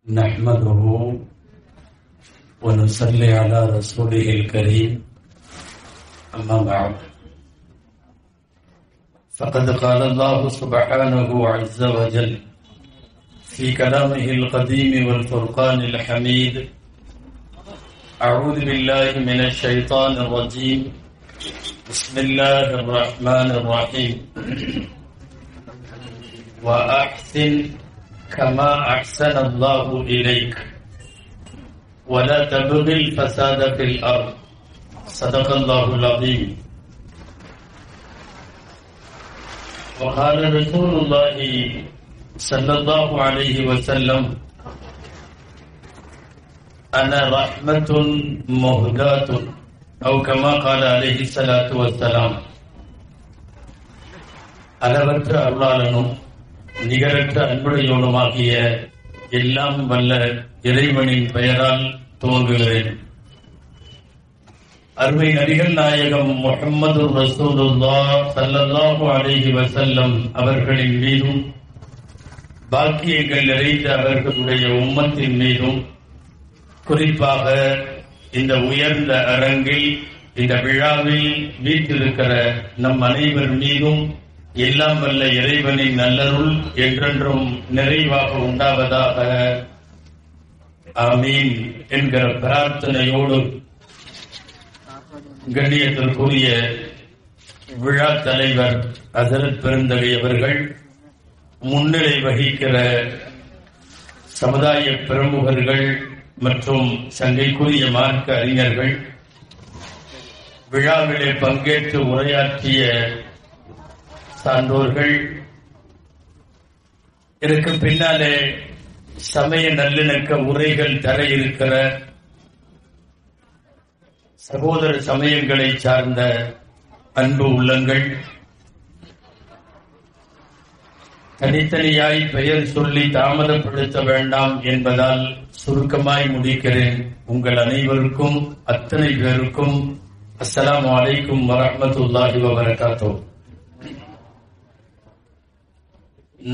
نحمده ونصلي على رسوله الكريم أما بعد فقد قال الله سبحانه عز وجل في كلامه القديم والفرقان الحميد أعوذ بالله من الشيطان الرجيم بسم الله الرحمن الرحيم وأحسن كما أحسن الله إليك ولا تبغي الفساد في الأرض صدق الله العظيم. وقال رسول الله صلى الله عليه وسلم أنا رحمة مهداة أو كما قال عليه الصلاة والسلام. அளவற்ற அருளாளனும் நிகரற்ற அன்புடையோனுமாகிய எல்லாம் வல்ல இறைவனின் பெயரால் துவங்குகிறேன். அருமை நபிகள் நாயகம் முஹம்மது ரசூலுல்லாஹ் ஸல்லல்லாஹு அலைஹி வஸல்லம் அவர்களின் மீதும் பாக்கியங்கள் நிறைந்த அவர்களுடைய உம்மத்தின் மீதும் குறிப்பாக இந்த உயர்ந்த அரங்கில் இந்த விழாவில் வீற்றிருக்கிற நம் அனைவர் மீதும் எல்லாம் வல்ல இறைவனின் நல்லருள் என்றென்றும் நிறைவாக உண்டாவதாக ஆமீன் என்கிற பிரார்த்தனையோடு கண்ணியத்திற்குரிய விழா தலைவர் ஹஜ்ரத் பெருந்தகை அவர்கள், முன்னிலை வகிக்கிற சமுதாய பிரமுகர்கள் மற்றும் சங்கைக்குரிய மார்க்க அறிஞர்கள், விழாவிலே பங்கேற்று உரையாற்றிய சான்றோர்கள், இதற்கு பின்னாலே சமய நல்லிணக்க உரைகள் தர இருக்கிற சகோதர சமயங்களை சார்ந்த அன்பு உள்ளங்கள், தனித்தனியாய் பெயர் சொல்லி தாமதப்படுத்த வேண்டாம் என்பதால் சுருக்கமாய் முடிக்கிறேன். உங்கள் அனைவருக்கும் அத்தனை பேருக்கும் அஸ்ஸலாமு அலைக்கும் வரஹ்மத்துல்லாஹி வபரகாத்துஹு.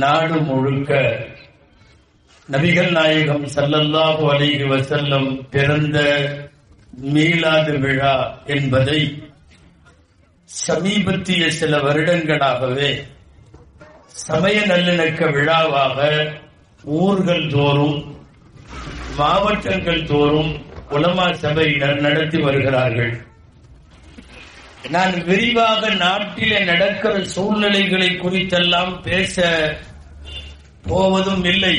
நாடு முழுக்க நபிகள் நாயகம் ஸல்லல்லாஹு அலைஹி வஸல்லம் பிறந்த மீலாது விழா என்பதை சமீபத்திய சில வருடங்களாகவே சமய நல்லிணக்க விழாவாக ஊர்கள் தோறும் மாவட்டங்கள் தோறும் உலமா சபையினர் நடத்தி வருகிறார்கள். நான் விரிவாக நாட்டிலே நடக்கிற சூழ்நிலைகளை குறித்தெல்லாம் பேச போவதும் இல்லை.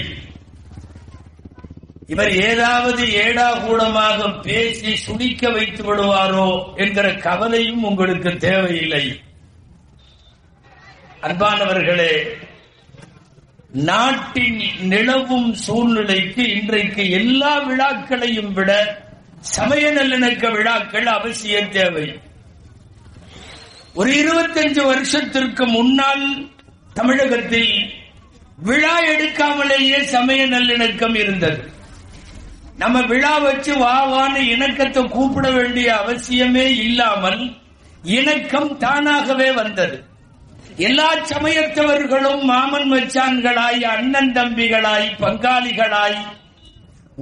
இவர் ஏதாவது ஏடாகூடமாக பேசி சுடிக்க வைத்து விடுவாரோ என்கிற கவலையும் உங்களுக்கு தேவையில்லை. அன்பானவர்களே, நாட்டின் நிலவும் சூழ்நிலைக்கு இன்றைக்கு எல்லா விழாக்களையும் விட சமய நல்லிணக்க விழாக்கள் அவசிய தேவை. ஒரு 25 வருஷத்திற்கு முன்னால் தமிழகத்தில் விழா எடுக்காமலேயே சமய நல்லிணக்கம் இருந்தது. நம்ம விழா வச்சு வாவான்னு இணக்கத்தை கூப்பிட வேண்டிய அவசியமே இல்லாமல் இணக்கம் தானாகவே வந்தது. எல்லா சமயத்தவர்களும் மாமன் மச்சான்களாய், அண்ணன் தம்பிகளாய், பங்காளிகளாய்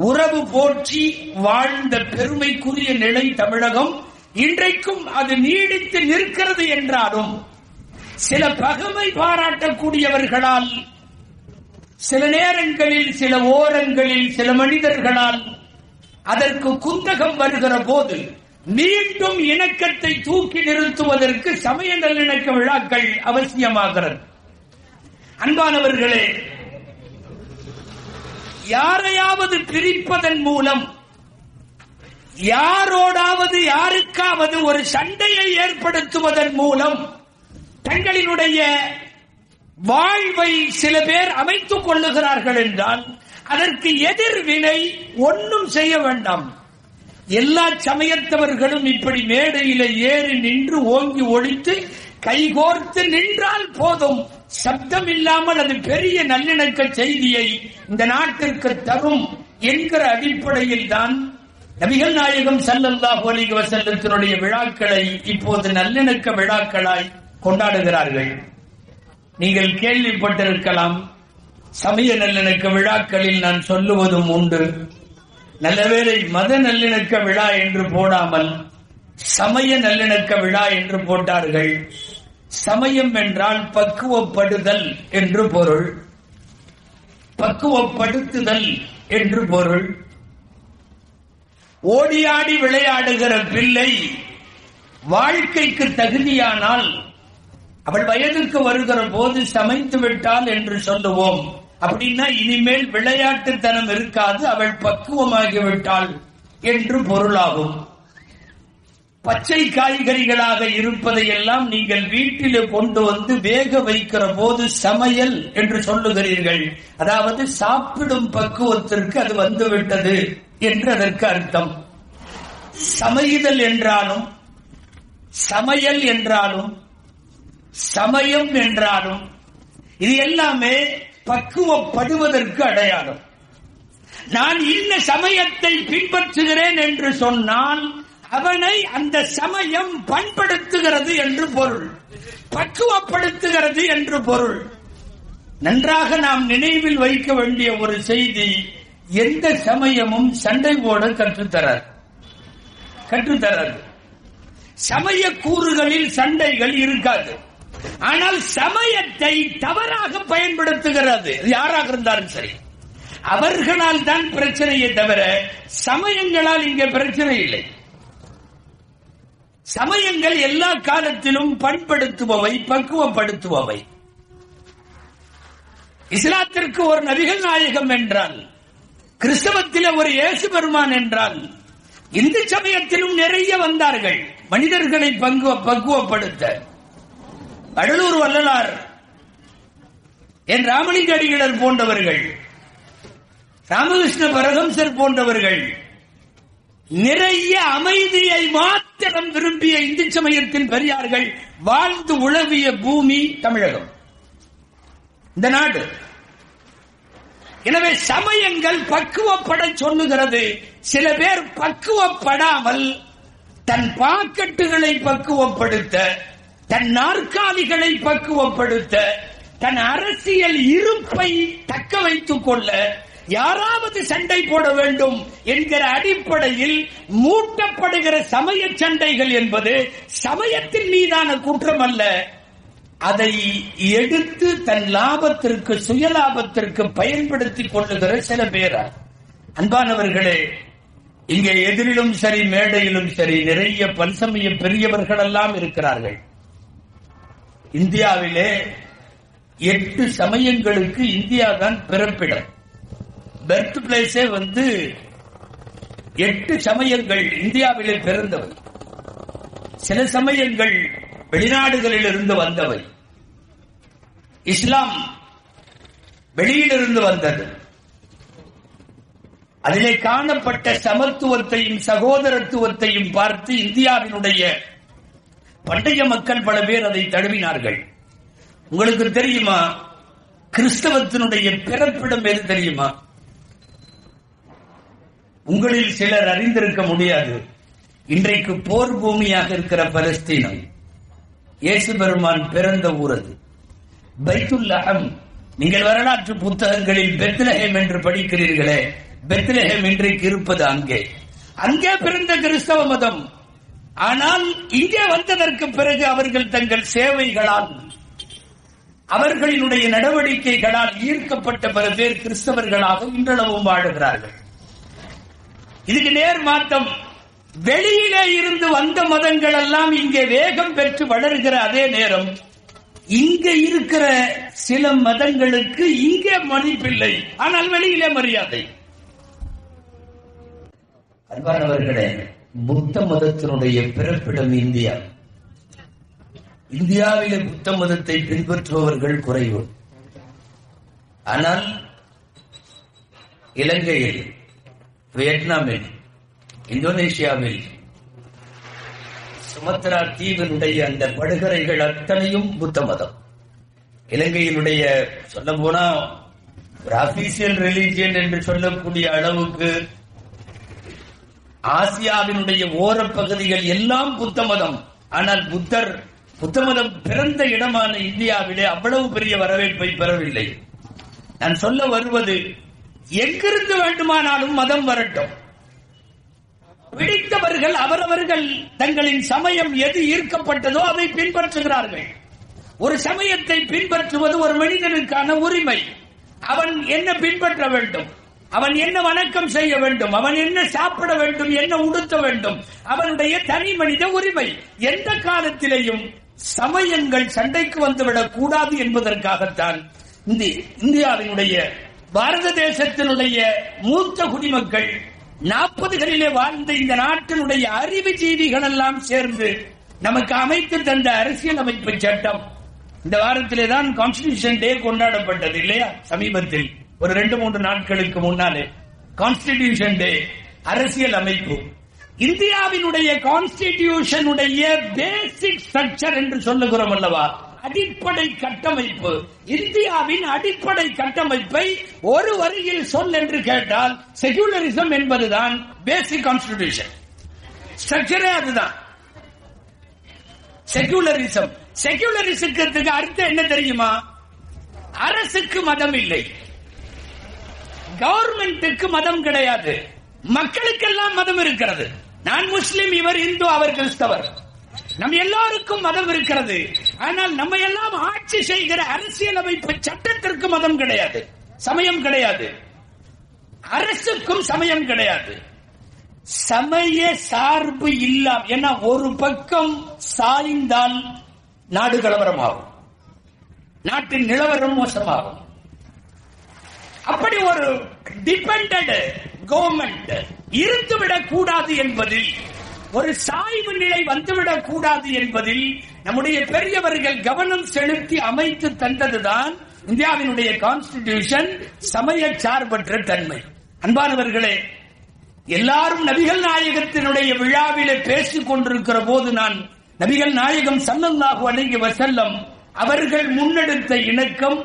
உறவு போற்றி வாழ்ந்த பெருமைக்குரிய நிலை தமிழகம். இன்றைக்கும் அது நீடித்து நிற்கிறது என்றாலும் சில பகைமை பாராட்டக்கூடியவர்களால், சில நேரங்களில், சில ஓரங்களில், சில மனிதர்களால் அதற்கு குந்தகம் வருகிற போது மீண்டும் இணக்கத்தை தூக்கி நிறுத்துவதற்கு சமய நல்லிணக்க விழாக்கள் அவசியமாகிறது. அன்பானவர்களே, யாரையாவது பிரிப்பதன் மூலம், யாரோடாவது யாருக்காவது ஒரு சண்டையை ஏற்படுத்துவதன் மூலம் தங்களினுடைய வாழ்வை சில பேர் அமைத்துக் கொள்ளுகிறார்கள் என்றால் அதற்கு எதிர்வினை ஒன்றும் செய்ய வேண்டாம். எல்லா சமயத்தவர்களும் இப்படி மேடையில ஏறி நின்று ஓங்கி ஒழித்து கைகோர்த்து நின்றால் போதும். சப்தம் இல்லாமல் அது பெரிய நல்லிணக்க செய்தியை இந்த நாட்டிற்கு தரும் என்கிற அடிப்படையில் தான் நபிகள் நாயகம் ஸல்லல்லாஹு அலைஹி வஸல்லத்தினுடைய விழாக்களை இப்போது நல்லிணக்க விழாக்களாய் கொண்டாடுகிறார்கள். நீங்கள் கேள்விப்பட்டிருக்கலாம், சமய நல்லிணக்க விழாக்களில் நான் சொல்லுவதும் உண்டு. நல்லவேளை மத நல்லிணக்க விழா என்று போடாமல் சமய நல்லிணக்க விழா என்று போட்டார்கள். சமயம் என்றால் பக்குவப்படுதல் என்று பொருள், பக்குவப்படுத்துதல் என்று பொருள். ஓடியாடி விளையாடுகிற பிள்ளை வாழ்க்கைக்கு தகுதியானால் அவள் வயதுக்கு வருகிற போது சமைத்து விட்டாள் என்று சொல்லுவோம். அப்படின்னா இனிமேல் விளையாட்டுத்தனம் இருக்காது, அவள் பக்குவமாகிவிட்டாள் என்று பொருளாகும். பச்சை காய்கறிகளாக இருப்பதையெல்லாம் நீங்கள் வீட்டிலே கொண்டு வந்து வேக வைக்கிற போது சமையல் என்று சொல்லுகிறீர்கள். அதாவது சாப்பிடும் பக்குவத்திற்கு அது வந்துவிட்டது என்று அதற்கு அர்த்தம். சமைதல் என்றாலும் சமையல் என்றாலும் சமயம் என்றாலும் இது எல்லாமே பக்குவப்படுவதற்கு அடையாளம். நான் இன்ன சமயத்தை பின்பற்றுகிறேன் என்று சொன்னால் அவனை அந்த சமயம் பண்படுத்துகிறது என்று பொருள், பக்குவப்படுத்துகிறது என்று பொருள். நன்றாக நாம் நினைவில் வைக்க வேண்டிய ஒரு செய்தி, எந்த சமயமும் சண்டை போட கற்றுத்தராது. சமய கூறுகளில் சண்டைகள் இருக்காது. ஆனால் சமயத்தை தவறாக பயன்படுத்துகிறது யாராக இருந்தாலும் சரி, அவர்களால் தான் பிரச்சனையை தவிர சமயங்களால் இங்கே பிரச்சனை இல்லை. சமயங்கள் எல்லா காலத்திலும் பண்படுத்துபவை, பக்குவப்படுத்துபவை. இஸ்லாத்திற்கு ஒரு நபிகள் நாயகம் என்றால், கிறிஸ்தவத்திலே ஒரு இயேசு பெருமான் என்றால், இந்து சமயத்திலும் நிறைய வந்தார்கள் மனிதர்களை பக்குவப்படுத்த. கடலூர் வள்ளலார், என் ராமலிங்க அடிகளர் போன்றவர்கள், ராமகிருஷ்ண பரமஹம்சர் போன்றவர்கள் நிறைய அமைதியை மாத்திரம் விரும்பிய இந்து சமயத்தின் பெரியார்கள் வாழ்ந்து உழவிய பூமி தமிழகம், இந்த நாடு. எனவே சமயங்கள் பக்குவப்பட சொல்லுகிறது. சில பேர் பக்குவப்படாமல் தன் பாக்கெட்டுகளை பக்குவப்படுத்த, தன் நாற்காலிகளை பக்குவப்படுத்த, தன் அரசியல் இருப்பை தக்க வைத்துக் கொள்ள யாராவது சண்டை போட வேண்டும் என்கிற அடிப்படையில் மூட்டப்படுகிற சமய சண்டைகள் என்பது சமயத்தின் மீதான குற்றம் அல்ல. அதை எடுத்து தன் லாபத்திற்கு, சுயலாபத்திற்கு பயன்படுத்திக் கொள்ளுகிற சில பேர். அன்பானவர்களே, இங்கே எதிரிலும் சரி மேடையிலும் சரி நிறைய பல்சமய பெரியவர்கள் எல்லாம் இருக்கிறார்கள். இந்தியாவிலே 8 சமயங்களுக்கு இந்தியா தான் பிறப்பிடம், பெர்த் பிளேஸே 8 சமயங்கள் இந்தியாவிலே பிறந்தவை. சில சமயங்கள் வெளிநாடுகளில் இருந்து வந்தவை. இஸ்லாம் வெளியிலிருந்து வந்தது. அதிலே காணப்பட்ட சமத்துவத்தையும் சகோதரத்துவத்தையும் பார்த்து இந்தியாவினுடைய பண்டைய மக்கள் பல பேர் அதை தழுவினார்கள். உங்களுக்கு தெரியுமா, கிறிஸ்தவத்தினுடைய பிறப்பிடம் எது தெரியுமா? உங்களில் சிலர் அறிந்திருக்க முடியாது. இன்றைக்கு போர் பூமியாக இருக்கிற பலஸ்தீனம், இயேசு பெருமான் பிறந்த ஊர் அது, பைத்துல் லஹம். நீங்கள் வரலாற்று புத்தகங்களில் பெத்லஹேம் என்று படிக்கிறீர்களே, பெத்லஹேம் இன்றைக்கு இருப்பது அங்கே பிறந்த கிறிஸ்தவ மதம். ஆனால் இங்கே வந்ததற்கு பிறகு அவர்கள் தங்கள் சேவைகளால், அவர்களினுடைய நடவடிக்கைகளால் ஈர்க்கப்பட்ட பல பேர் கிறிஸ்தவர்களாக இன்றளவும் வாழுகிறார்கள். இதுக்கு நேர் மாற்றம், வெளியிலே இருந்து வந்த மதங்கள் எல்லாம் இங்கே வேகம் பெற்று வளர்கிற அதே நேரம் இங்க இருக்கிற சில மதங்களுக்கு இங்கே மதிப்பில்லை, ஆனால் வெளியிலே மரியாதை. அன்பானவர்களே, புத்த மதத்தினுடைய பிறப்பிடம் இந்தியா. இந்தியாவிலே புத்த மதத்தை பின்பற்றுபவர்கள் குறைவு. ஆனால் இலங்கையில், வியட்நாமில், இந்தோனேஷியாவில், சுமத்ரா தீவினுடைய அந்த படுகரைகள் அத்தனையும் புத்த மதம். இலங்கையினுடைய சொல்ல போனா ஒரு அபிஷியல் ரிலிஜியன் என்று சொல்லக்கூடிய அளவுக்கு ஆசியாவினுடைய ஓரப்பகுதிகள் எல்லாம் புத்த மதம். ஆனால் புத்த மதம் பிறந்த இடமான இந்தியாவிலே அவ்வளவு பெரிய வரவேற்பை பெறவில்லை. நான் சொல்ல வருவது, எங்கிருந்து வேண்டுமானாலும் மதம் வரட்டும், பிடித்தவர்கள் அவரவர்கள் தங்களின் சமயம் எது ஈர்க்கப்பட்டதோ அதை பின்பற்றுகிறார்கள். ஒரு சமயத்தை பின்பற்றுவது ஒரு மனிதனுக்கான உரிமை. அவன் என்ன பின்பற்ற வேண்டும், அவன் என்ன வணக்கம் செய்ய வேண்டும், அவன் என்ன சாப்பிட வேண்டும், என்ன உடுத்த வேண்டும், அவனுடைய தனி மனித உரிமை. எந்த காலத்திலேயும் சமயங்கள் சண்டைக்கு வந்துவிடக் கூடாது என்பதற்காகத்தான் இந்தியாவினுடைய பாரத தேசத்தினுடைய மூத்த குடிமக்கள் 40களிலே வாழ்ந்த இந்த நாட்டினுடைய அறிவுஜீவிகள் எல்லாம் சேர்ந்து நமக்கு அமைத்து தந்த அரசியல் அமைப்பு சட்டம். இந்த வாரத்திலே தான் கான்ஸ்டிடியூஷன் டே கொண்டாடப்பட்டது இல்லையா? சமீபத்தில் ஒரு 2-3 நாட்களுக்கு முன்னாலே கான்ஸ்டிடியூஷன் டே, அரசியல் அமைப்பு. இந்தியாவினுடைய கான்ஸ்டிடியூஷனுடைய பேசிக் ஸ்ட்ரக்சர் என்று சொல்லுகிறோம் அல்லவா, அடிப்படை கட்டமைப்பு. இந்தியாவின் அடிப்படை கட்டமைப்பை ஒரு வரியில் சொல் என்று கேட்டால் செகுலரிசம் என்பதுதான் பேசிக் கான்ஸ்டிடியூஷன் ஸ்ட்ரக்சரே. அதுதான் செகுலரிசம். செகுலரிசத்துக்கு அர்த்தம் என்ன தெரியுமா? அரசுக்கு மதம் இல்லை, கவர்மெண்ட்டுக்கு மதம் கிடையாது, மக்களுக்கெல்லாம் மதம் இருக்கிறது. நான் முஸ்லிம், இவர் இந்து, அவர் கிறிஸ்தவர், நம் எல்லாருக்கும் மதம் இருக்கிறது. ஆனால் நம்ம எல்லாம் ஆட்சி செய்கிற அரசியலமைப்பு சட்டத்திற்கு மதம் கிடையாது, சமயம் கிடையாது, அரசுக்கும் சமயம் கிடையாது. சமய சார்பு இல்லாம, ஏன்னா ஒரு பக்கம் சாய்ந்தால் நாடு கலவரமாகும், நாட்டின் நிலவரம் மோசமாகும். அப்படி ஒரு டிபெண்டட் கவர்மெண்ட் இருந்துவிடக் கூடாது என்பதில், ஒரு சாய்வு நிலை வந்துவிடக் கூடாது என்பதில் நம்முடைய பெரியவர்கள் கவனம் செலுத்தி அமைத்து தந்ததுதான் இந்தியாவினுடைய கான்ஸ்டிடியூஷன், சமய சார்பற்ற தன்மை. அன்பானவர்களே, எல்லாரும் நபிகள் நாயகத்தினுடைய விழாவிலே பேசிக் கொண்டிருக்கிற போது நான் நபிகள் நாயகம் ஸல்லல்லாஹு அலைஹி வஸல்லம் அவர்கள் முன்னெடுத்த இணக்கம்,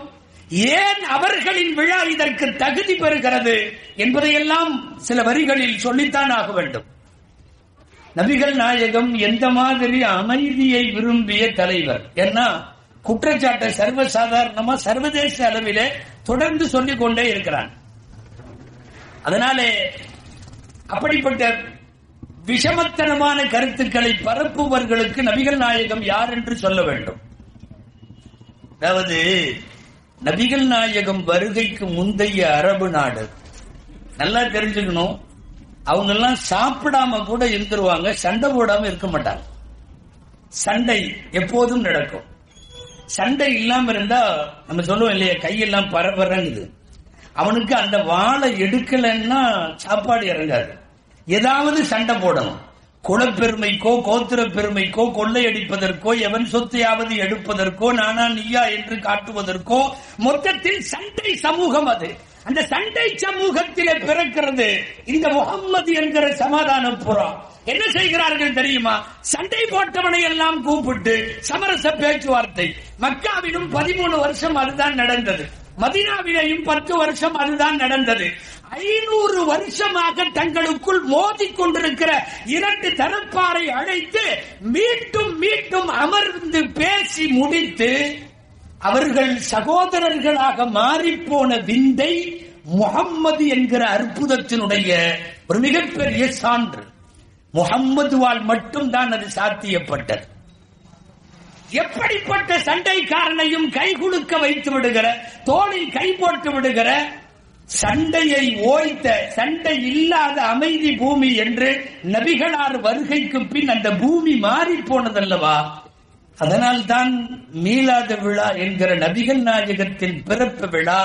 ஏன் அவர்களின் விழா இதற்கு தகுதி பெறுகிறது என்பதையெல்லாம் சில வரிகளில் சொல்லித்தான் ஆக வேண்டும். நபிகள் நாயகம் எந்த மாதிரி அமைதியை விரும்பிய தலைவர், ஏன்னா குற்றச்சாட்டை சர்வசாதாரணமா சர்வதேச அளவிலே தொடர்ந்து சொல்லிக் கொண்டே இருக்கிறான். அதனாலே அப்படிப்பட்ட விஷமத்தனமான கருத்துக்களை பரப்புவர்களுக்கு நபிகள் நாயகம் யார் என்று சொல்ல வேண்டும். அதாவது நபிகள் நாயகம் வருகைக்கு முந்தைய அரபு நாடு, நல்லா தெரிஞ்சுக்கணும், அவங்க எல்லாம் சாப்பிடாம கூட இருந்துருவாங்க, சண்டை போடாம இருக்க மாட்டாங்க. சண்டை எப்போதும் நடக்கும். சண்டை இல்லாம இருந்தா நம்ம சொல்லுவோம் இல்லையா, கையெல்லாம் பரபரங்குது. அவனுக்கு அந்த வாளை எடுக்கலன்னா சாப்பாடு இறங்காது. ஏதாவது சண்டை போடணும். குலப்பெருமைக்கோ கோத்திர பெருமைக்கோ கொள்ளையடிப்பதற்கோ எவன் சொத்தையாவது எடுப்பதற்கோ நானா நீயா என்று காட்டுவதற்கோ, மொத்தத்தில் சண்டை சமூகம் அது. அந்த சண்டை சமூகத்திலே பிறக்கிறது இந்த முகம்மது என்கிற சமாதான புறா. என்ன செய்கிறார்கள் தெரியுமா? சண்டை போட்டவனை எல்லாம் கூப்பிட்டு சமரச பேச்சுவார்த்தை. மக்காவிலும் 13 வருஷம் அதுதான் நடந்தது, மதீனாவிலேயும் 10 வருஷம் அதுதான் நடந்தது. 500 வருஷமாக தங்களுக்குள் மோதிக் கொண்டிருக்கிற 2 தரப்பாரை அழைத்து மீண்டும் மீண்டும் அமர்ந்து பேசி முடித்து அவர்கள் சகோதரர்களாக மாறிப்போன விந்தை முஹம்மது என்கிற அற்புதத்தினுடைய ஒரு மிகப்பெரிய சான்று. முஹம்மதுவால் மட்டும்தான் அது சாத்தியப்பட்டது. எப்படிப்பட்ட சண்டைக்காரனையும் கைகுலுக்க வைத்து விடுகிற, தோளில் கை போட்டு விடுகிற, சண்டையை ஓய்த்த, சண்டை இல்லாத அமைதி பூமி என்று நபிகளார் வருகைக்கு பின் அந்த பூமி மாறி போனதல்லவா? அதனால்தான் மீலாத விழா என்கிற நபிகள் நாயகத்தின் பிறப்பு விழா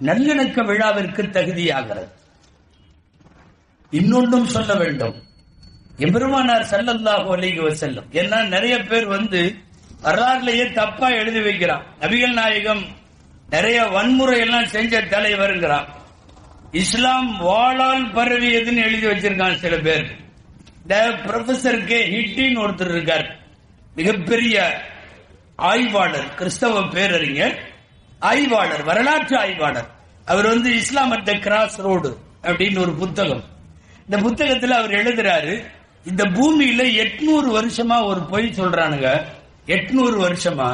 நல்லிணக்க விழாவிற்கு தகுதியாகிறது. இன்னொன்றும் சொல்ல வேண்டும், எம்பெருமானார் ஸல்லல்லாஹு அலைஹி வஸல்லம், ஏன்னா நிறைய பேர் வரலாறுலயே தப்பா எழுதி வைக்கிறான். நபிகள் நாயகம் நிறைய வன்முறை எல்லாம் செஞ்ச தலைவருங்கிறான். இஸ்லாம் வாளால் பரவியதுன்னு எழுதி வச்சிருக்கான் சில பேர். இந்த ப்ரொஃபசர் கே ஹிட்டின்னு ஒருத்தர் இருக்கார், மிகப்பெரிய ஆய்வாளர், கிறிஸ்தவ பேரறிஞர், ஆய்வாளர், வரலாற்று ஆய்வாளர். அவர் இஸ்லாம் அட் த கிராஸ் ரோடு அப்படின்னு ஒரு புத்தகம். இந்த புத்தகத்தில் அவர் எழுதுறாரு, இந்த பூமியில 800 வருஷமா ஒரு பொய் சொல்றானுங்க. 800 வருஷமா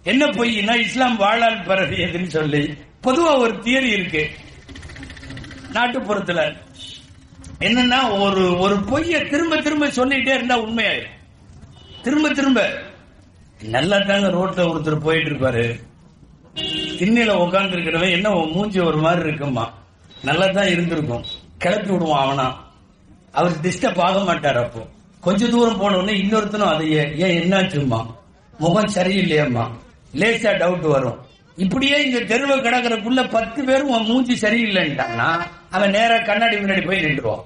என்ன பொய்னா, இஸ்லாம் வாழால் பரவியதுன்னு சொல்லி பொதுவா ஒரு தியரி இருக்கு நாட்டுப்புறத்துல, என்னன்னா ஒரு பொய்ய திரும்ப திரும்ப சொல்லிட்டே இருந்தா உண்மையாயிரும். திரும்ப திரும்ப நல்லா தாங்க ரோட்ல ஒருத்தர் போயிட்டு இருப்பாரு, திண்ணையில உட்கார்ந்து இருக்கிறவன் என்ன மூஞ்சி ஒரு மாதிரி இருக்குமா, நல்லா தான் இருந்திருக்கும், கிளப்பி விடுவான் அவனா, அவர் டிஸ்டர்ப் ஆக மாட்டார். அப்போ கொஞ்ச தூரம் போன உடனே இன்னொருத்தனும் அதையே ஏன் என்னாச்சுமா, முகம் சரியில்லையம்மா, லேசா டவுட் வரும். இப்படியே இங்க தெருவை கிடக்கிறக்குள்ள 10 பேரும் மூஞ்சி சரியில்லைன்ட்டான்னா அவன் நேர கண்ணாடி முன்னாடி போய் நின்றுவான்.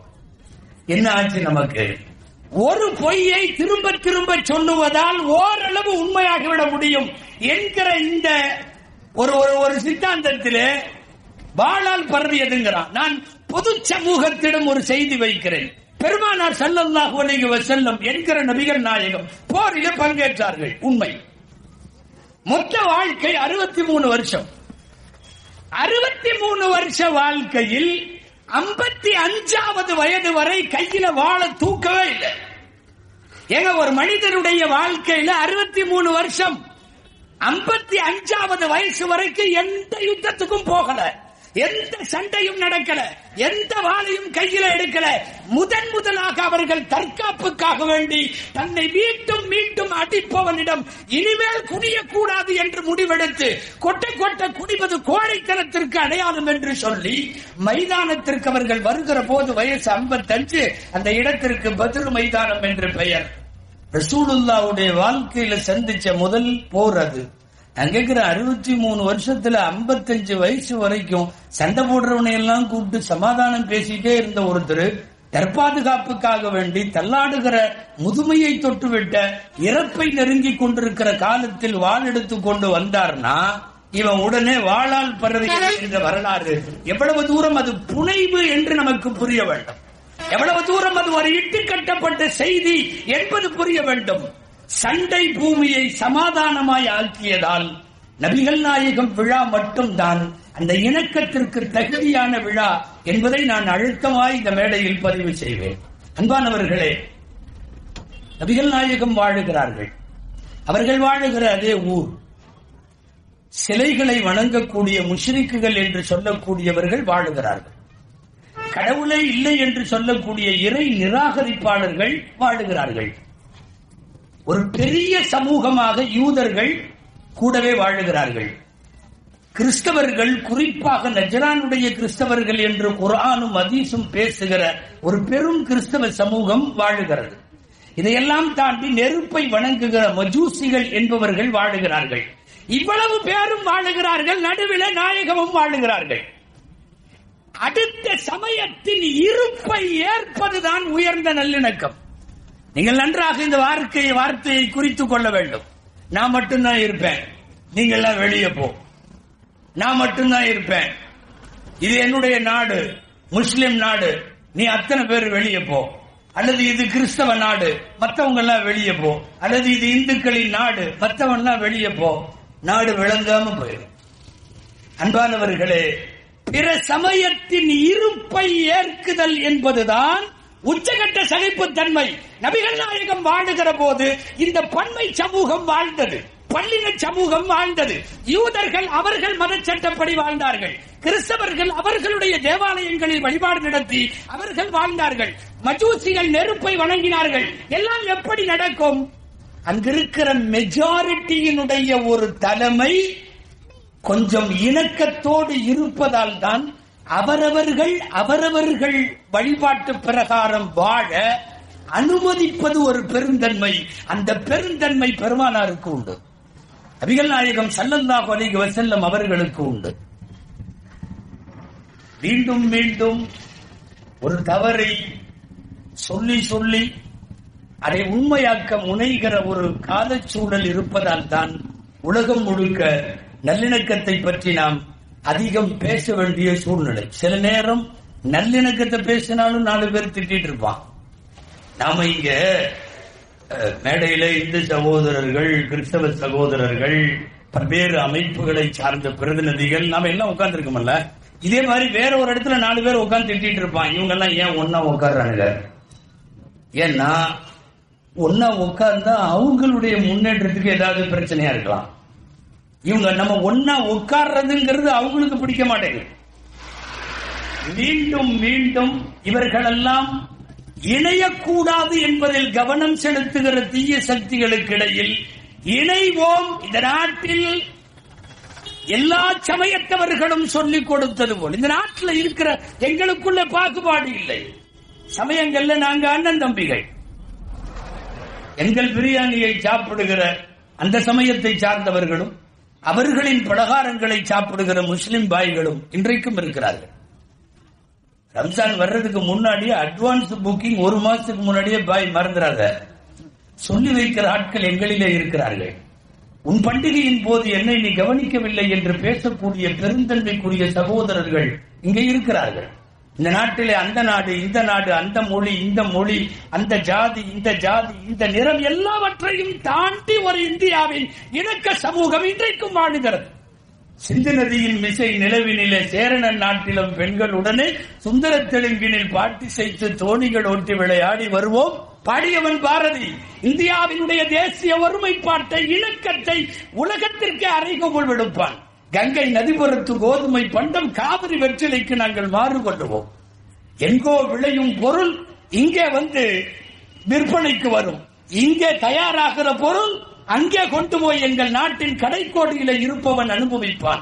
என்ன ஆச்சு நமக்கு? ஒரு பொய்யை திரும்ப திரும்ப சொல்லுவதால் ஓரளவு உண்மையாகிவிட முடியும் என்கிற இந்த ஒரு சித்தாந்தத்திலே வாளால் பரவியதுங்கிறான். நான் பொது சமூகத்திடம் ஒரு செய்தி வைக்கிறேன். பெருமானார் ஸல்லல்லாஹு அலைஹி வஸல்லம் என்கிற நபிகள் நாயகம் போரிலே பங்கேற்றார்கள், உண்மை. மொத்த வாழ்க்கை 63 வருஷம். 63 வருஷ வாழ்க்கையில் 55வது வயது வரை கையில வாழ தூக்கவே இல்லை. ஏங்க, ஒரு மனிதனுடைய வாழ்க்கையில 63 வருஷம், 55வது வயசு வரைக்கும் எந்த யுத்தத்துக்கும் போகல, எந்த சண்டையும் நடக்கல, எந்த வாளையும் கையில எடுக்கல. முதலாக அவர்கள் தற்காப்புக்காக வேண்டி தன்னை மீண்டும் அடிப்பவனிடம் இனிமேல் குடியக்கூடாது என்று முடிவெடுத்து கொட்ட குடிப்பது கோழைத்தனத்திற்கு அடையாளம் என்று சொல்லி மைதானத்திற்கு அவர்கள் வருகிற போது வயசு 55, அந்த இடத்திற்கு பத்ர் மைதானம் என்று பெயர். ரசூலுல்லாஹ்வுடைய வாழ்க்கையில சந்திச்ச முதல் போர் அது. நான் கேட்கிற 63 வருஷத்துல 55 வயசு வரைக்கும் சண்டை போடுறவனை எல்லாம் கூப்பிட்டு சமாதானம் பேசிட்டே இருந்த ஒருத்தர் தற்பாதுகாப்புக்காக வேண்டி தள்ளாடுகிற முதுமையை தொட்டுவிட்ட இறப்பை நெருங்கி கொண்டிருக்கிற காலத்தில் வாள் எடுத்து கொண்டு வந்தார்னா இவன் உடனே வாளால் பரவி என்ற வரலாறு எவ்வளவு தூரம் அது புனைவு என்று நமக்கு புரிய வேண்டும், எவ்வளவு தூரம் அது ஒரு இட்டு கட்டப்பட்ட செய்தி என்பது புரிய வேண்டும். சண்டை பூமியை சமாதானமாய் ஆக்கியதால் நபிகள் நாயகம் விழா மட்டும்தான் அந்த இணக்கத்திற்கு தகுதியான விழா என்பதை நான் அழுத்தமாய் இந்த மேடையில் பதிவு செய்வேன். அன்பானவர்களே, நபிகள் நாயகம் வாழுகிறார்கள். அவர்கள் வாழுகிற அதே ஊர் சிலைகளை வணங்கக்கூடிய முஷ்ரிக்குகள் என்று சொல்லக்கூடியவர்கள் வாழுகிறார்கள். கடவுளே இல்லை என்று சொல்லக்கூடிய இறை நிராகரிப்பாளர்கள் வாழுகிறார்கள். ஒரு பெரிய சமூகமாக யூதர்கள் கூடவே வாழுகிறார்கள். கிறிஸ்தவர்கள், குறிப்பாக நஜ்ரானுடைய கிறிஸ்தவர்கள் என்று குர்ஆனும் ஹதீஸும் பேசுகிற ஒரு பெரும் கிறிஸ்தவ சமூகம் வாழுகிறது. இதையெல்லாம் தாண்டி நெருப்பை வணங்குகிற மஜூசிகள் என்பவர்கள் வாழுகிறார்கள். இவ்வளவு பேரும் வாழுகிறார்கள், நடுவில் நாயகமும் வாழுகிறார்கள். அடுத்த சமயத்தின் இருப்பை ஏற்பதுதான் உயர்ந்த நல்லிணக்கம். நீங்கள் நன்றாக இந்த வார்த்தையை குறித்துக் கொள்ள வேண்டும். நான் மட்டும்தான் இருப்பேன், நீங்கள்லாம் வெளியே போ. நான் மட்டும்தான் இருப்பேன், இது என்னுடைய நாடு, முஸ்லிம் நாடு, நீ அத்தனை பேர் வெளியே போ. அல்லது இது கிறிஸ்தவ நாடு, மற்றவங்க எல்லாம் வெளியே போ. அல்லது இது இந்துக்களின் நாடு, மற்றவன் எல்லாம் வெளியே போ. நாடு விளங்காம போயிடும். அன்பானவர்களே, பிற சமயத்தின் இருப்பை ஏற்குதல் என்பதுதான் உச்சகட்ட சகிப்புத்தன்மை. நபிகள் நாயகம் வாழுகிற போது இந்த பன்மை சமூகம் வாழ்ந்தது, பள்ளின சமூகம் வாழ்ந்தது. யூதர்கள் அவர்கள் மதச்சட்டப்படி வாழ்ந்தார்கள், கிறிஸ்தவர்கள் அவர்களுடைய தேவாலயங்களில் வழிபாடு நடத்தி அவர்கள் வாழ்ந்தார்கள், மஜூசிகள் நெருப்பை வணங்கினார்கள். எல்லாம் எப்படி நடக்கும்? அங்கிருக்கிற மெஜாரிட்டியினுடைய ஒரு தலைமை கொஞ்சம் இணக்கத்தோடு இருப்பதால் தான் அவரவர்கள் வழிபாட்டு பிரகாரம் வாழ அனுமதிப்பது ஒரு பெருந்தன்மை. அந்த பெருந்தன்மை பெருமானாருக்கு உண்டு, நபிகள் நாயகம் ஸல்லல்லாஹு அலைஹி வஸல்லம் அவர்களுக்கு உண்டு. மீண்டும் மீண்டும் ஒரு தவறை சொல்லி அதை உண்மையாக்க முனைகிற ஒரு காலச்சூழல் இருப்பதால் தான் உலகம் முழுக்க நல்லிணக்கத்தை பற்றி நாம் அதிகம் பேச வேண்டிய சூழ்நிலை. சில நேரம் நல்லிணக்கத்தை பேசினாலும் 4 பேர் திட்டிட்டு இருப்பான். நாம இங்க மேடையில இந்து சகோதரர்கள், கிறிஸ்தவ சகோதரர்கள், பல்வேறு அமைப்புகளை சார்ந்த பிரதிநிதிகள் நாம எல்லாம் உட்கார்ந்து இருக்கோம்ல. இதே மாதிரி வேற ஒரு இடத்துல 4 பேர் உட்கார்ந்து திட்டிட்டு இருப்பான். இவங்க எல்லாம் ஏன் ஒன்னா உட்கார்றாங்க? ஏன்னா ஒன்னா உட்கார்ந்தா அவங்களுடைய முன்னேற்றத்துக்கு ஏதாவது பிரச்சனையா இருக்கலாம். இவங்க நம்ம ஒன்னா உட்கார்றதுங்கிறது அவங்களுக்கு பிடிக்க மாட்டேங்குது. மீண்டும் மீண்டும் இவர்களெல்லாம் இணையக்கூடாது என்பதில் கவனம் செலுத்துகிற தீய சக்திகளுக்கு இடையில் இணைவோம். இந்த நாட்டில் எல்லா சமயத்தவர்களும் சொல்லிக் கொடுத்தது போல் இந்த நாட்டில் இருக்கிற எங்களுக்குள்ள பாகுபாடு இல்லை. சமயங்கள்ல நாங்க அண்ணன் தம்பிகள். எங்கள் பிரியாணியை சாப்பிடுகிற அந்த சமயத்தை சார்ந்தவர்களும் அவர்களின் பலகாரங்களை சாப்பிடுகிற முஸ்லிம் பாய்களும் இன்றைக்கும் இருக்கிறார்கள். ரம்ஜான் வர்றதுக்கு முன்னாடியே அட்வான்ஸ் புக்கிங் 1 மாசத்துக்கு முன்னாடியே பாய் மறந்துடாத சொல்லி வைக்கிற ஆட்கள் எங்களிலே இருக்கிறார்கள். உன் பண்டிகையின் போது என்னை நீ கவனிக்கவில்லை என்று பேசக்கூடிய பெருந்தன்மைக்குரிய சகோதரர்கள் இங்கே இருக்கிறார்கள். இந்த நாட்டிலே அந்த நாடு இந்த நாடு, அந்த மொழி இந்த மொழி, அந்த ஜாதி இந்த ஜாதி, இந்த நிறம் எல்லாவற்றையும் தாண்டி ஒரு இந்தியாவின் இணக்க சமூகம் இன்றைக்கும் வாழுகிறது. சிந்து நதியின் மிசை நிலவினிலே சேரணன் நாட்டிலும் பெண்களுடனே சுந்தர தெலுங்கினில் பாட்டி செய்து தோணிகள் ஓட்டி விளையாடி வருவோம் பாடியவன் பாரதி. இந்தியாவினுடைய தேசிய ஒருமைப்பாட்டை இணக்கத்தை உலகத்திற்கு அறைகோல் விடுப்பான். கங்கை நதிபுரத்து கோதுமை பண்டம் காவிரி வெற்றிலைக்கு நாங்கள் மாறுகொள்ளுவோம். எங்கோ விளையும் பொருள் இங்கே வந்து விற்பனைக்கு வரும். இங்கே தயாராகிற பொருள் அங்கே கொண்டு போய் எங்கள் நாட்டின் கடைக்கோடியில இருப்பவன் அனுபவிப்பான்.